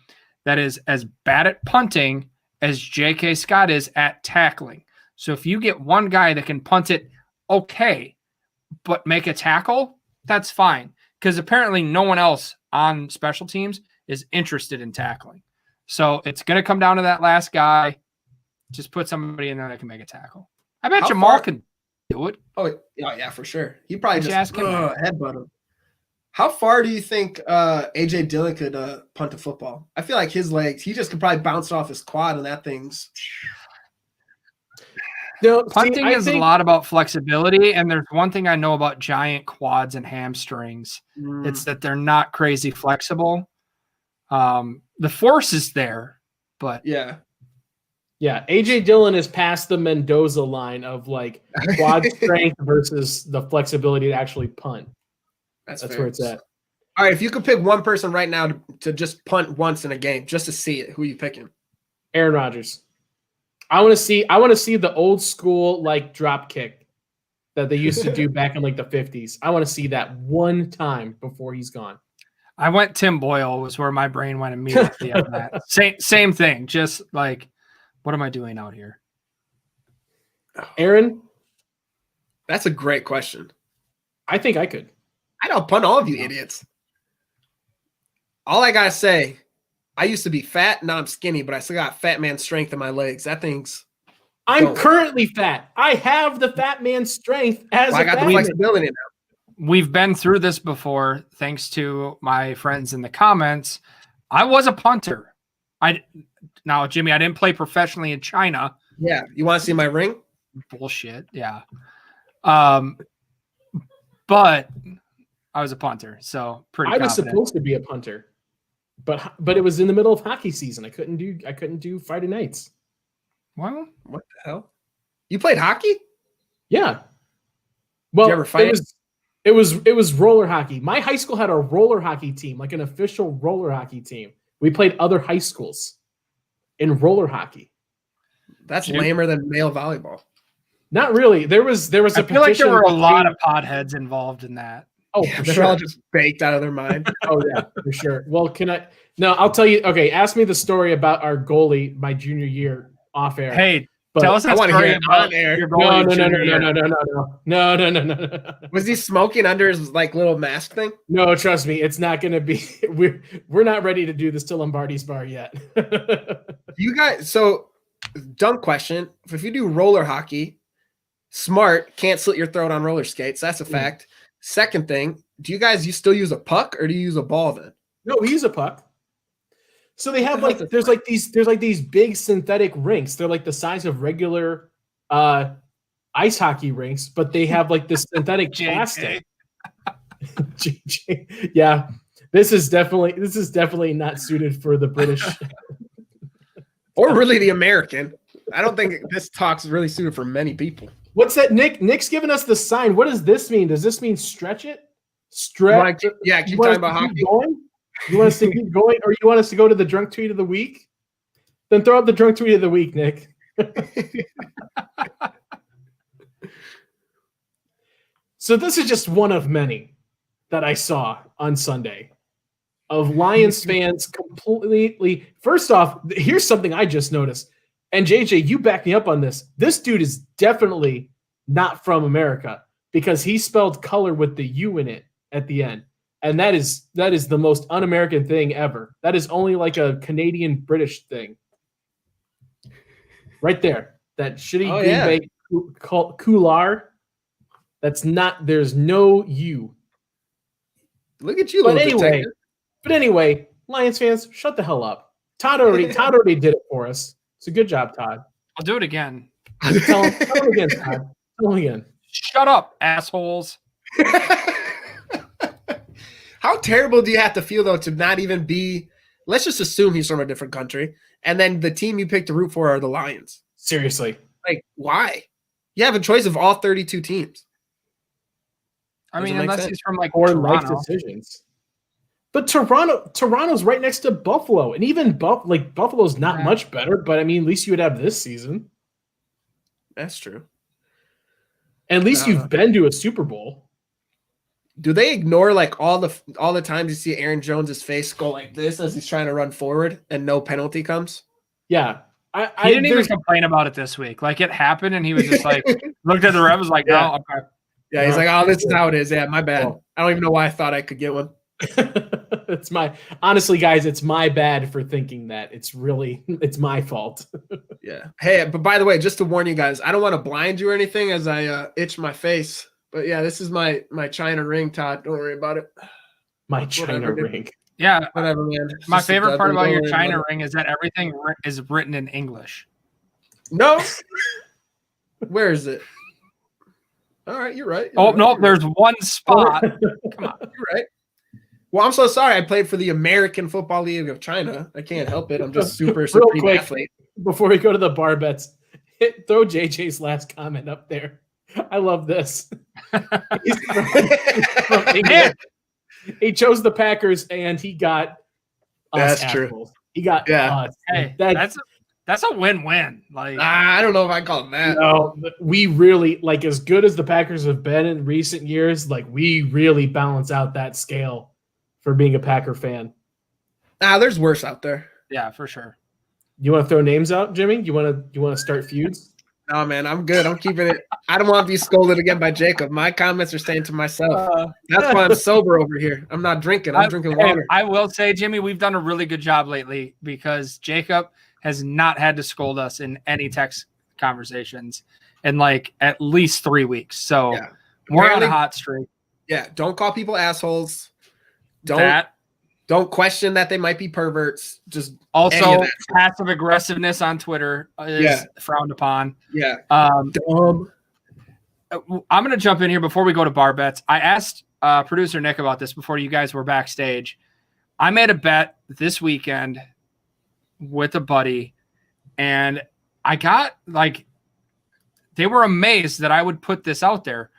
that is as bad at punting as J.K. Scott is at tackling. So if you get one guy that can punt it okay, but make a tackle, that's fine. Because apparently no one else on special teams is interested in tackling. So it's going to come down to that last guy. Just put somebody in there that can make a tackle. I bet Jamal can do it. Oh yeah, for sure. He probably Just just ask him. headbutt him. How far do you think AJ Dillon could punt a football? I feel like his legs, he just could probably bounce off his quad, and that thing's. No, Punting is a lot about flexibility, and there's one thing I know about giant quads and hamstrings. It's that they're not crazy flexible. The force is there, but Yeah. AJ Dillon is past the Mendoza line of like quad strength versus the flexibility to actually punt. That's where it's at. All right, if you could pick one person right now to just punt once in a game, just to see it, who are you picking? Aaron Rodgers. I want to see the old school like drop kick that they used to do back in like the 50s. I want to see that one time before he's gone. I went Tim Boyle was where my brain went immediately on that. Same thing. Just like, what am I doing out here? Aaron, that's a great question. I think I could. I don't punt all of you idiots. All I gotta say, I used to be fat, now I'm skinny, but I still got fat man strength in my legs. That thing's. I'm currently fat. I have the fat man strength as I got the flexibility now. We've been through this before, thanks to my friends in the comments. I was a punter. Now, Jimmy, I didn't play professionally in China. Yeah, you want to see my ring? Bullshit. Yeah. But I was a punter, so pretty. I was confident. supposed to be a punter, but it was in the middle of hockey season. I couldn't do Friday nights. Well, what the hell? You played hockey? Yeah. Well, did you ever fight? It was roller hockey. My high school had a roller hockey team, like an official roller hockey team. We played other high schools in roller hockey. That's lamer than male volleyball. Not really. There was a I feel like there were a lot of potheads involved in that. Oh, yeah, for they're sure. all just baked out of their mind. Oh yeah, for sure. Well, I'll tell you. Okay, ask me the story about our goalie my junior year off air. Hey, But tell us that I want to story hear it about on air. your No. Was he smoking under his like little mask thing? No, trust me, it's not going to be. We're not ready to do this to Lombardi's bar yet. You guys, so dumb question. If you do roller hockey, smart, can't slit your throat on roller skates. That's a fact. Second thing, do you still use a puck or do you use a ball then? No, we use a puck. So they have there's these big synthetic rinks. They're like the size of regular ice hockey rinks, but they have like this synthetic plastic. Yeah, this is definitely not suited for the British or really the American. I don't think this talk's really suited for many people. What's that, Nick? Nick's giving us the sign. What does this mean? Does this mean stretch it? Stretch. Keep talking about hockey. You want us to keep going, or you want us to go to the drunk tweet of the week? Then throw out the drunk tweet of the week, Nick. So this is just one of many that I saw on Sunday of Lions fans completely. First off, here's something I just noticed. And JJ, you back me up on this. This dude is definitely not from America because he spelled color with the U in it at the end. And that is the most un-American thing ever. That is only like a Canadian British thing. Right there. That shitty Green Bay coular. That's not, there's no U. Look at you, But anyway, Lions fans, shut the hell up. Todd already did it for us. So good job, Todd. I'll do it again. Tell him again, Todd. Tell him again. Shut up, assholes. How terrible do you have to feel, though, to not even be – let's just assume he's from a different country, and then the team you picked to root for are the Lions. Seriously. Like, why? You have a choice of all 32 teams. I mean, unless he's from, like, Or life Toronto. decisions. But Toronto's right next to Buffalo, and even Buffalo's not much better. But I mean, at least you would have this season. That's true. And at least you've been to a Super Bowl. Do they ignore like all the times you see Aaron Jones's face go like this as he's trying to run forward and no penalty comes? Yeah, I didn't even complain about it this week. Like it happened, and he was just like looked at the ref, was like, "No, okay." Yeah, he's like, "Oh, this is how it is." Yeah, my bad. I don't even know why I thought I could get one. honestly, guys, it's my bad for thinking that. It's my fault. Yeah. Hey, but by the way, just to warn you guys, I don't want to blind you or anything as I itch my face. But yeah, this is my China ring, Todd. Don't worry about it. My China ring. Yeah. Whatever, man. It's My just a favorite part W, about don't your worry China about ring is that everything is written in English. it. No. Where is it? All right, you're right. Oh, You're no, right. there's one spot. Come on. You're right. Well, I'm so sorry. I played for the American Football League of China. I can't help it. I'm just super Real supreme quick, athlete. before we go to the bar bets, throw JJ's last comment up there. I love this. He's from England. He chose the Packers and he got us. That's true. assholes. He got us. Hey, that's a win-win. Like, I don't know if I call it that. No, we really, like, as good as the Packers have been in recent years, like, we really balance out that scale for being a Packer fan. There's worse out there. yeah, for sure. You want to throw names out, Jimmy? You want to start feuds? No, man, I'm good. I'm keeping it. I don't want to be scolded again by Jacob. My comments are staying to myself. That's why I'm sober over here. I'm not drinking. I'm drinking water. I will say, Jimmy, we've done a really good job lately because Jacob has not had to scold us in any text conversations in like at least 3 weeks. So Yeah. we're on Apparently- a hot streak. Yeah, don't call people assholes. Don't question that they might be perverts. Just any Also, of that. passive aggressiveness on Twitter is frowned upon. Yeah. I'm going to jump in here before we go to bar bets. I asked producer Nick about this before you guys were backstage. I made a bet this weekend with a buddy, and I got they were amazed that I would put this out there,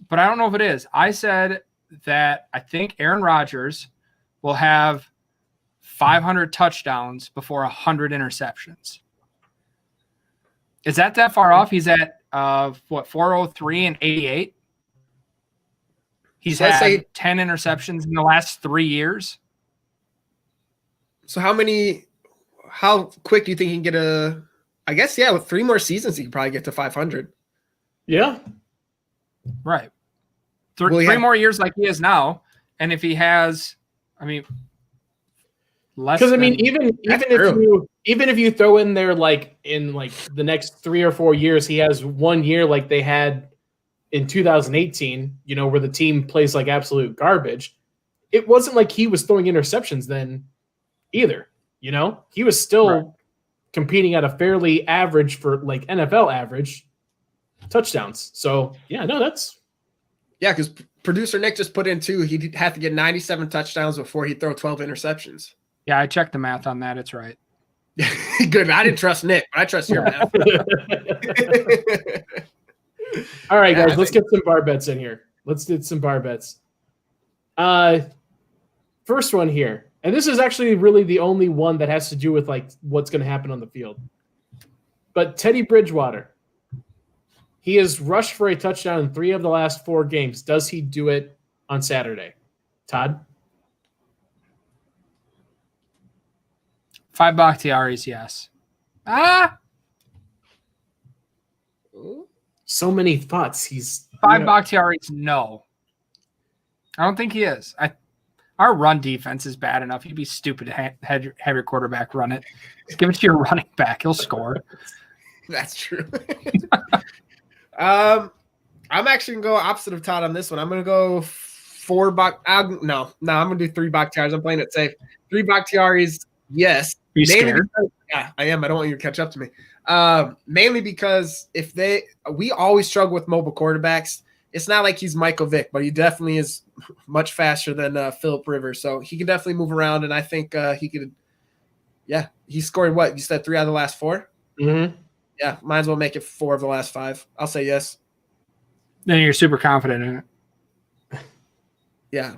but I don't know if it is. I said that I think Aaron Rodgers will have 500 touchdowns before 100 interceptions. Is that far off? He's at 403 and 88. He's So let's had say- 10 interceptions in the last 3 years. So how quick do you think he can get I guess, yeah, with 3 more seasons, he can probably get to 500. Yeah. Right. Well, Three yeah. more years like he is now. And if he has, less Because than, even true. if you throw in there in the next 3 or 4 years, he has 1 year like they had in 2018, where the team plays like absolute garbage. It wasn't like he was throwing interceptions then either. He was still competing at a fairly average for like NFL average touchdowns. So yeah, no, that's Yeah, because producer Nick just put in 2. He'd have to get 97 touchdowns before he'd throw 12 interceptions. yeah, I checked the math on that. It's right. Good. I didn't trust Nick, but I trust your math. all right, Yeah, guys. I Let's get some bar bets in here. Let's do some bar bets. First one here, and this is actually really the only one that has to do with like what's going to happen on the field. But Teddy Bridgewater, he has rushed for a touchdown in 3 of the last 4 games. Does he do it on Saturday? Todd? 5 Bakhtiaris, yes. So many thoughts. He's 5 Bakhtiaris, no. I don't think he is. Our run defense is bad enough. You'd be stupid to have your quarterback run it. Just give it to your running back. He'll score. That's true. I'm actually gonna go opposite of Todd on this one. I'm gonna go 4 I'm gonna do 3 Bakhtiaris. I'm playing it safe. 3 Bakhtiaris, yes. Are you Mainly scared? because- yeah, I am. I don't want you to catch up to me. Mainly because we always struggle with mobile quarterbacks. It's not like he's Michael Vick, but he definitely is much faster than Phillip Rivers. So he can definitely move around, and I think he could. Yeah, he scored what? You said 3 out of the last 4? Mm-hmm. Yeah, might as well make it 4 of the last 5. I'll say yes. Then you're super confident in it. Yeah.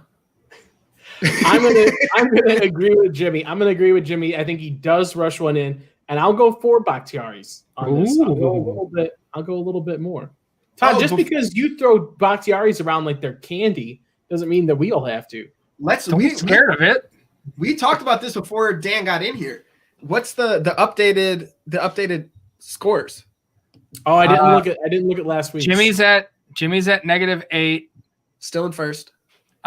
I'm gonna agree with Jimmy. I think he does rush one in, and I'll go 4 Bakhtiaris on this. I'll go a little bit more. Todd, just because you throw Bakhtiaris around like they're candy doesn't mean that we all have to. Don't be scared of it. We talked about this before Dan got in here. What's the updated scores? Oh, I didn't look at last week. Jimmy's at -8. Still in first.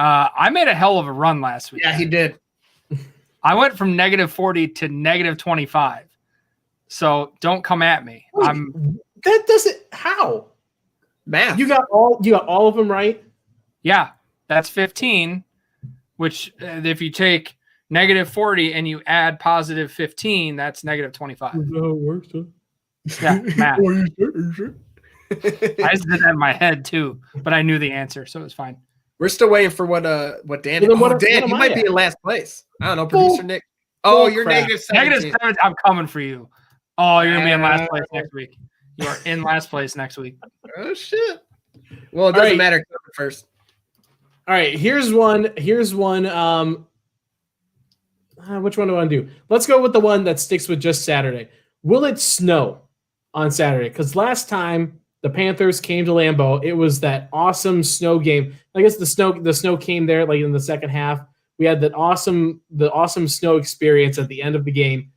I made a hell of a run last week. Yeah, he did. I went from -40 to -25. So don't come at me. Wait, that doesn't how? Math. You got all of them right? Yeah, that's 15, which if you take -40 and you add positive 15, that's -25. That's how it works, huh? Yeah, math. Are you sure? I just did that in my head too, but I knew the answer, so it was fine. We're still waiting for what Dan. Well, then Dan, what you am might I be at? in last place. I don't know, producer Nick. Oh, you're crap. -17. -7. I'm coming for you. Oh, you're gonna be in last place next week. You are in last place next week. Oh shit. Well, it doesn't matter. First. All right, here's one. Which one do I want to do? Let's go with the one that sticks with just Saturday. Will it snow on Saturday? Because last time the Panthers came to Lambeau, it was that awesome snow game. I guess the snow came there like in the second half. We had the awesome snow experience at the end of the game.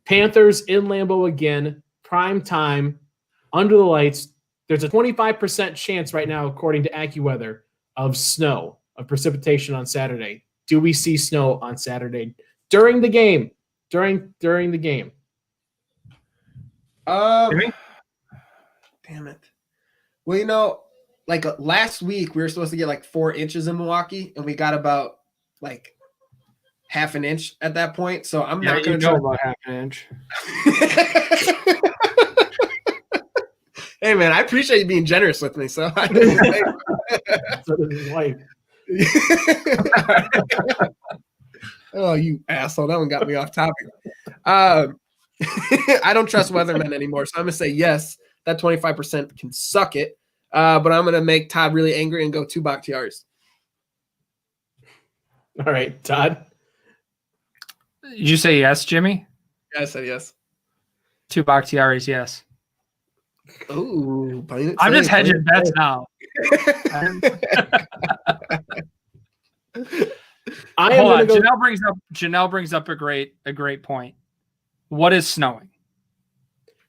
Panthers in Lambeau again, prime time, under the lights. There's a 25% chance right now, according to AccuWeather, of snow, of precipitation on Saturday. Do we see snow on Saturday during the game? During the game. Damn it. Well, like last week we were supposed to get like 4 inches in Milwaukee, and we got about like half an inch at that point. So I'm not going to know about half an inch. Hey man, I appreciate you being generous with me. So I So does his wife. Oh, you asshole. That one got me off topic. I don't trust weathermen anymore. So I'm going to say yes, that 25% can suck it. But I'm going to make Todd really angry and go 2 Bakhtiaris. All right, Todd. Did you say yes, Jimmy? Yeah, I said yes. 2 Bakhtiaris, yes. Ooh, I'm just hedging bets now. Hold on. Janelle brings up a great point. What is snowing?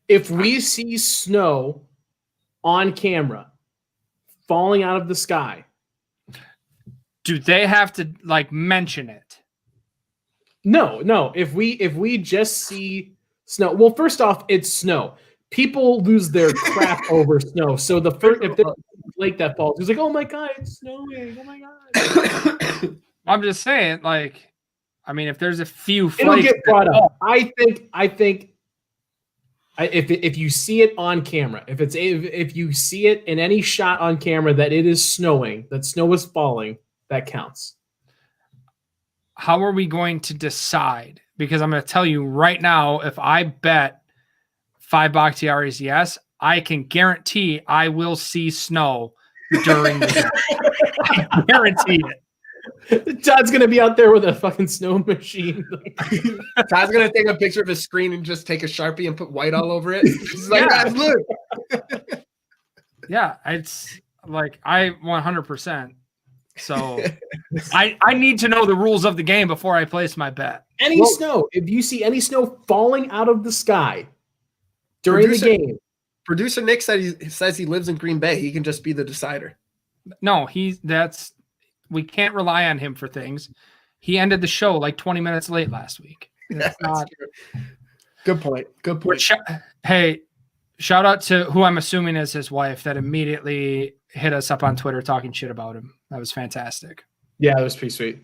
If we see snow on camera falling out of the sky, do they have to like mention it? No. If we just see snow, well, first off, it's snow. People lose their crap over snow. So if there's a lake that falls, it's like, oh my god, it's snowing. Oh my god. I'm just saying, like, I mean, if there's a few flakes, it'll get brought up. I think if you see it on camera, if you see it in any shot on camera that it is snowing, that snow is falling, that counts. How are we going to decide? Because I'm going to tell you right now, if I bet 5 Bakhtiaris yes, I can guarantee I will see snow during the game. I guarantee it. Todd's gonna be out there with a fucking snow machine. Todd's gonna take a picture of his screen and just take a Sharpie and put white all over it. He's like, guys, look. Yeah, it's like I 100%. So I need to know the rules of the game before I place my bet. Snow, if you see any snow falling out of the sky during the game. Producer Nick says he lives in Green Bay. He can just be the decider. No, we can't rely on him for things. He ended the show like 20 minutes late last week. That's true. Good point. Hey, shout out to who I'm assuming is his wife that immediately hit us up on Twitter talking shit about him. That was fantastic. Yeah, that was pretty sweet.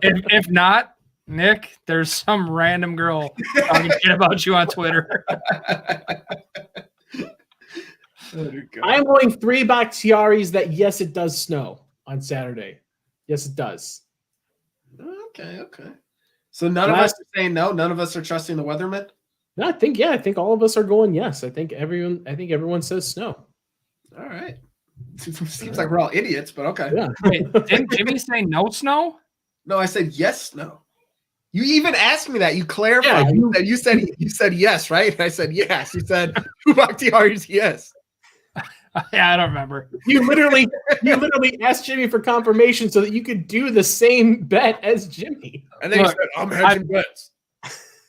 if not, Nick, there's some random girl talking shit about you on Twitter. I'm going 3 Bakhtiaris that yes, it does snow on Saturday. Yes, it does. Okay. So none of us are saying no. None of us are trusting the weatherman. No, I think all of us are going yes. I think everyone says snow. All right. Seems like we're all idiots, but okay. Yeah. Wait, didn't Jimmy say no snow? No, I said yes, no. You even asked me that. You clarified. Yeah, you said yes, right? And I said yes. You said 2 Bakhtiaris, yes. Yeah, I don't remember. You literally asked Jimmy for confirmation so that you could do the same bet as Jimmy. And then you said, I'm hedging bets.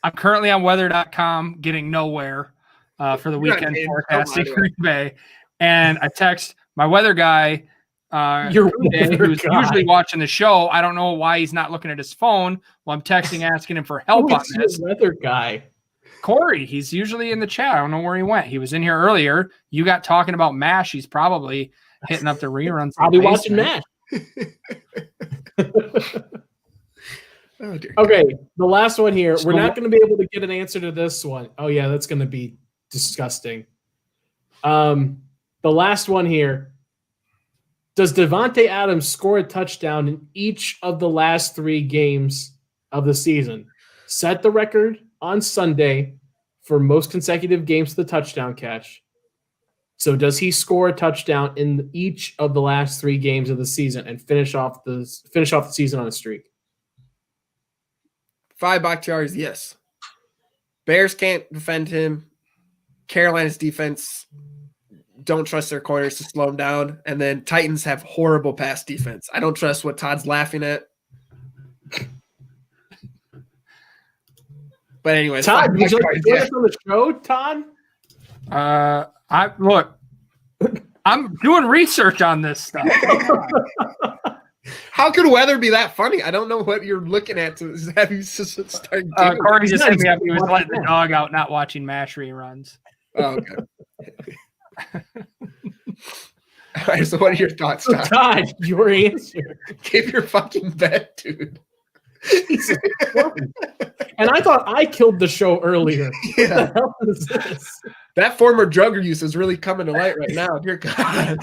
I'm currently on weather.com getting nowhere for the weekend forecast in Green Bay. And I text my weather guy Your Day, weather who's guy. usually watching the show. I don't know why he's not looking at his phone while I'm texting, asking him for help on Who's your this. weather guy? Corey, he's usually in the chat. I don't know where he went. He was in here earlier. You got talking about MASH. He's probably hitting up the reruns. Probably watching MASH. Oh, dear. Okay, the last one here. We're not going to be able to get an answer to this one. Oh yeah, that's going to be disgusting. The last one here. Does Devonte Adams score a touchdown in each of the last 3 games of the season? Set the record on Sunday for most consecutive games with a touchdown catch. So does he score a touchdown in each of the last 3 games of the season and finish off the season on a streak? 5 Bakhtiari's, yes. Bears can't defend him. Carolina's defense don't trust their corners to slow him down. And then Titans have horrible pass defense. I don't trust what Todd's laughing at. But anyways, Todd, would you like to join us on the show, Todd? I'm doing research on this stuff. How could weather be that funny? I don't know what you're looking at to have you start doing. Corey just hit me up. He was letting the dog out, not watching MASH reruns. Oh, okay. All right, so what are your thoughts, Todd? Todd, your answer. Give your fucking bet, dude. And I thought I killed the show earlier. Yeah. What the hell is this? That former drug use is really coming to light right now. Dear God.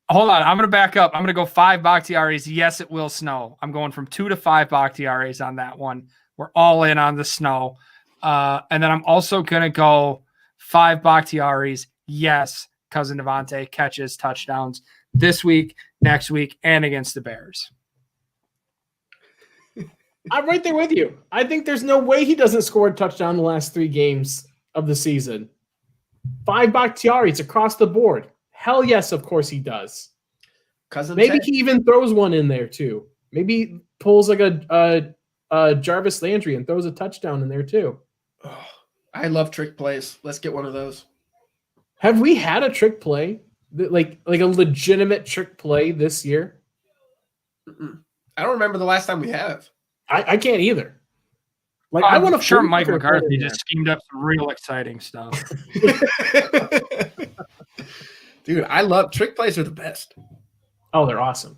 Hold on. I'm going to back up. I'm going to go 5 Bakhtiari's. Yes, it will snow. I'm going from 2 to 5 Bakhtiari's on that one. We're all in on the snow. And then I'm also going to go 5 Bakhtiari's. Yes, cousin Devonte catches touchdowns this week, next week, and against the Bears. I'm right there with you. I think there's no way he doesn't score a touchdown in the last 3 games of the season. 5 Bakhtiari's across the board. Hell yes, of course he does. Maybe he even throws one in there too. Maybe he pulls like a Jarvis Landry and throws a touchdown in there too. Oh, I love trick plays. Let's get one of those. Have we had a trick play, like a legitimate trick play this year? I don't remember the last time we have. I can't either. Like I'm I want to sure Mike McCarthy just schemed up some real exciting stuff. Dude, I love trick plays are the best. Oh, they're awesome.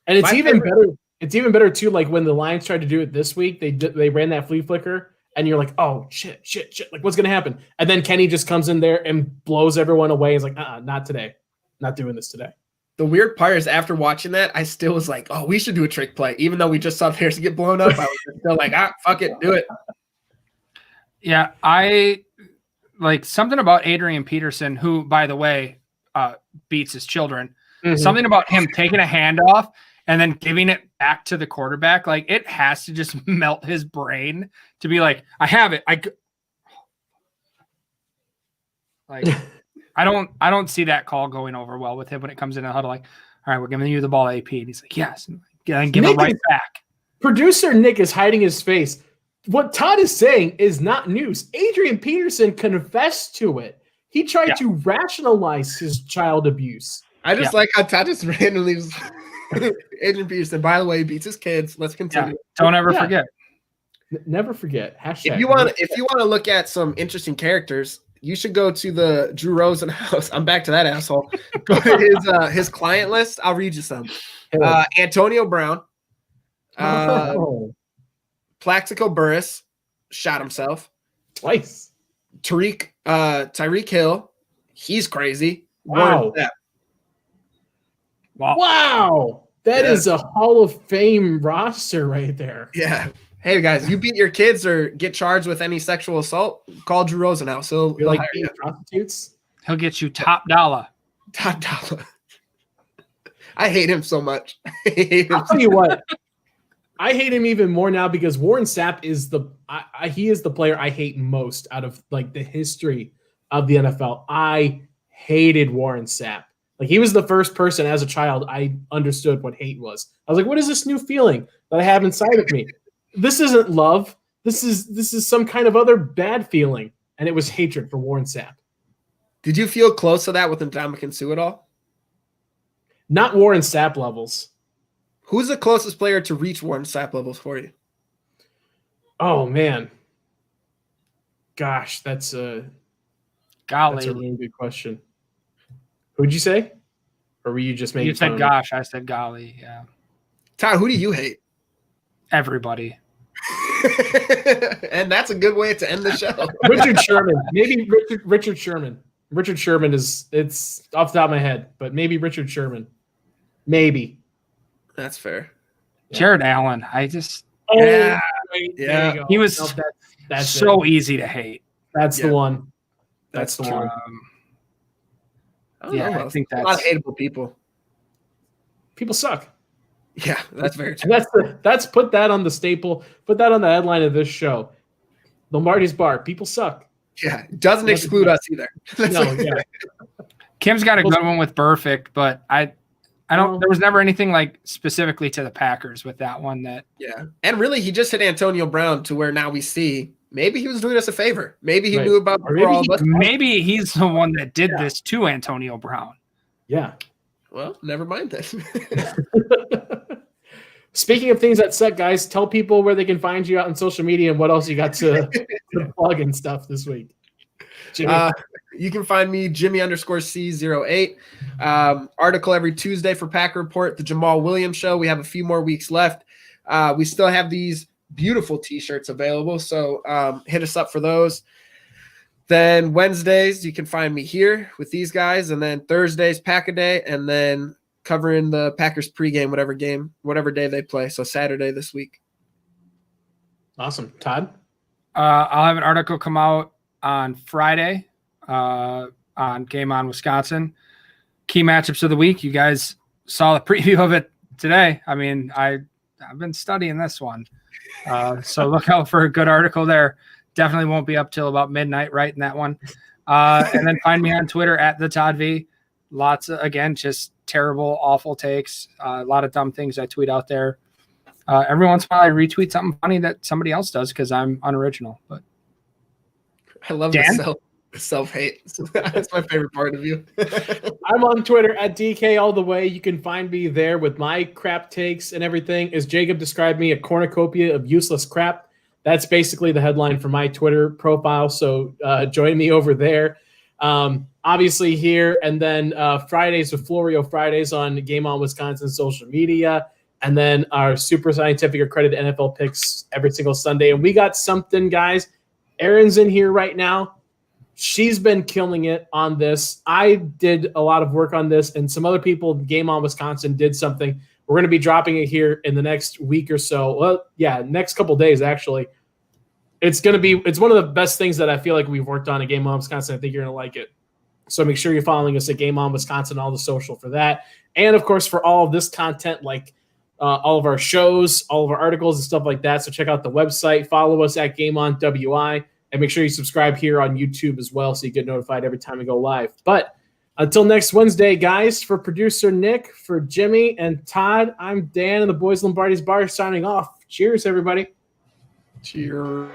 And it's even better. It's even better too. Like when the Lions tried to do it this week, they ran that flea flicker, and you're like, oh shit. Like what's gonna happen? And then Kenny just comes in there and blows everyone away. He's like, not today. Not doing this today. The weird part is after watching that, I still was like, oh, we should do a trick play. Even though we just saw Bears get blown up, I was still like, fuck it, do it. Yeah, I like something about Adrian Peterson, who, by the way, beats his children. Mm-hmm. Something about him taking a handoff and then giving it back to the quarterback. Like it has to just melt his brain to be like, I have it. I don't see that call going over well with him when it comes in a huddle. Like, all right, we're giving you the ball, AP. And he's like, yes. And give it right back. Producer Nick is hiding his face. What Todd is saying is not news. Adrian Peterson confessed to it. He tried to rationalize his child abuse. I just like how Todd just randomly was Adrian Peterson, by the way, beats his kids. Let's continue. Yeah. Don't ever forget. Never forget. Hashtag. If you want to look at some interesting characters, you should go to the Drew Rosen house. I'm back to that asshole. Go to his client list. I'll read you some. Antonio Brown. Plaxico Burress shot himself twice. Tyreek Hill. He's crazy. Wow. Wow. That is a Hall of Fame roster right there. Yeah. Hey guys, you beat your kids or get charged with any sexual assault? Call Drew Rosenhaus. He'll like being prostitutes. He'll get you top dollar. Top dollar. I hate him so much. I'll tell you what. I hate him even more now because Warren Sapp is he is the player I hate most out of like the history of the NFL. I hated Warren Sapp. Like he was the first person as a child I understood what hate was. I was like, what is this new feeling that I have inside of me? This isn't love. This is some kind of other bad feeling. And it was hatred for Warren Sapp. Did you feel close to that with Ndamukong Suh at all? Not Warren Sapp levels. Who's the closest player to reach Warren Sapp levels for you? Oh man. Gosh, that's a really good question. Who'd you say? Or were you just making You said fun of me? gosh, I said golly. Yeah. Todd, who do you hate? Everybody. And that's a good way to end the show. Richard Sherman. Maybe Richard Sherman. Richard Sherman it's off the top of my head, but maybe Richard Sherman. Maybe. That's fair. Jared Allen. I just Yeah. Wait, Yeah. there you go. He was Nope, that's so it. easy to hate. That's Yeah. the one. That's the true. one. I don't Yeah, know. I think a lot of that's hateable people. People suck. Yeah, that's very true. And that's put that on the staple. Put that on the headline of this show. Lombardi's Bar. People suck. Yeah, doesn't exclude us either. No, yeah. Kim's got a good one with Perfect, but I don't. There was never anything like specifically to the Packers with that one. That Yeah, and really, he just hit Antonio Brown to where now we see maybe he was doing us a favor. Maybe he Right. knew about Or maybe all he- of us. maybe he's the one that did this to Antonio Brown. Yeah. Well, never mind then. Speaking of things that suck, guys, tell people where they can find you out on social media and what else you got to plug and stuff this week. Jimmy. You can find me Jimmy_C08. Article every Tuesday for Packer Report, the Jamal Williams Show. We have a few more weeks left. We still have these beautiful t-shirts available, so hit us up for those. Then Wednesdays, you can find me here with these guys, and then Thursdays, Pack-A-Day, and then covering the Packers pregame, whatever day they play. So Saturday this week. Awesome. Todd? I'll have an article come out on Friday on Game On Wisconsin. Key matchups of the week. You guys saw the preview of it today. I mean, I've been studying this one. So look out for a good article there. Definitely won't be up till about midnight writing that one. And then find me on Twitter at the Todd V. Lots of, again, just terrible, awful takes. A lot of dumb things I tweet out there. Every once in a while I retweet something funny that somebody else does because I'm unoriginal. But I love the self-hate. That's my favorite part of you. I'm on Twitter at DK all the way. You can find me there with my crap takes and everything. As Jacob described me, a cornucopia of useless crap. That's basically the headline for my Twitter profile. So join me over there. Obviously here, and then Fridays with Florio Fridays on Game On Wisconsin social media. And then our super scientific accredited NFL picks every single Sunday. And we got something, guys. Erin's in here right now. She's been killing it on this. I did a lot of work on this, and some other people, Game On Wisconsin, did something. We're going to be dropping it here in the next week or so. Well, yeah, next couple days, actually. It's one of the best things that I feel like we've worked on at Game On Wisconsin. I think you're going to like it. So make sure you're following us at Game On Wisconsin, all the social for that. And, of course, for all of this content, like all of our shows, all of our articles and stuff like that. So check out the website. Follow us at Game On WI. And make sure you subscribe here on YouTube as well so you get notified every time we go live. But until next Wednesday, guys, for producer Nick, for Jimmy and Todd, I'm Dan and the boys Lombardi's Bar signing off. Cheers, everybody. Cheers.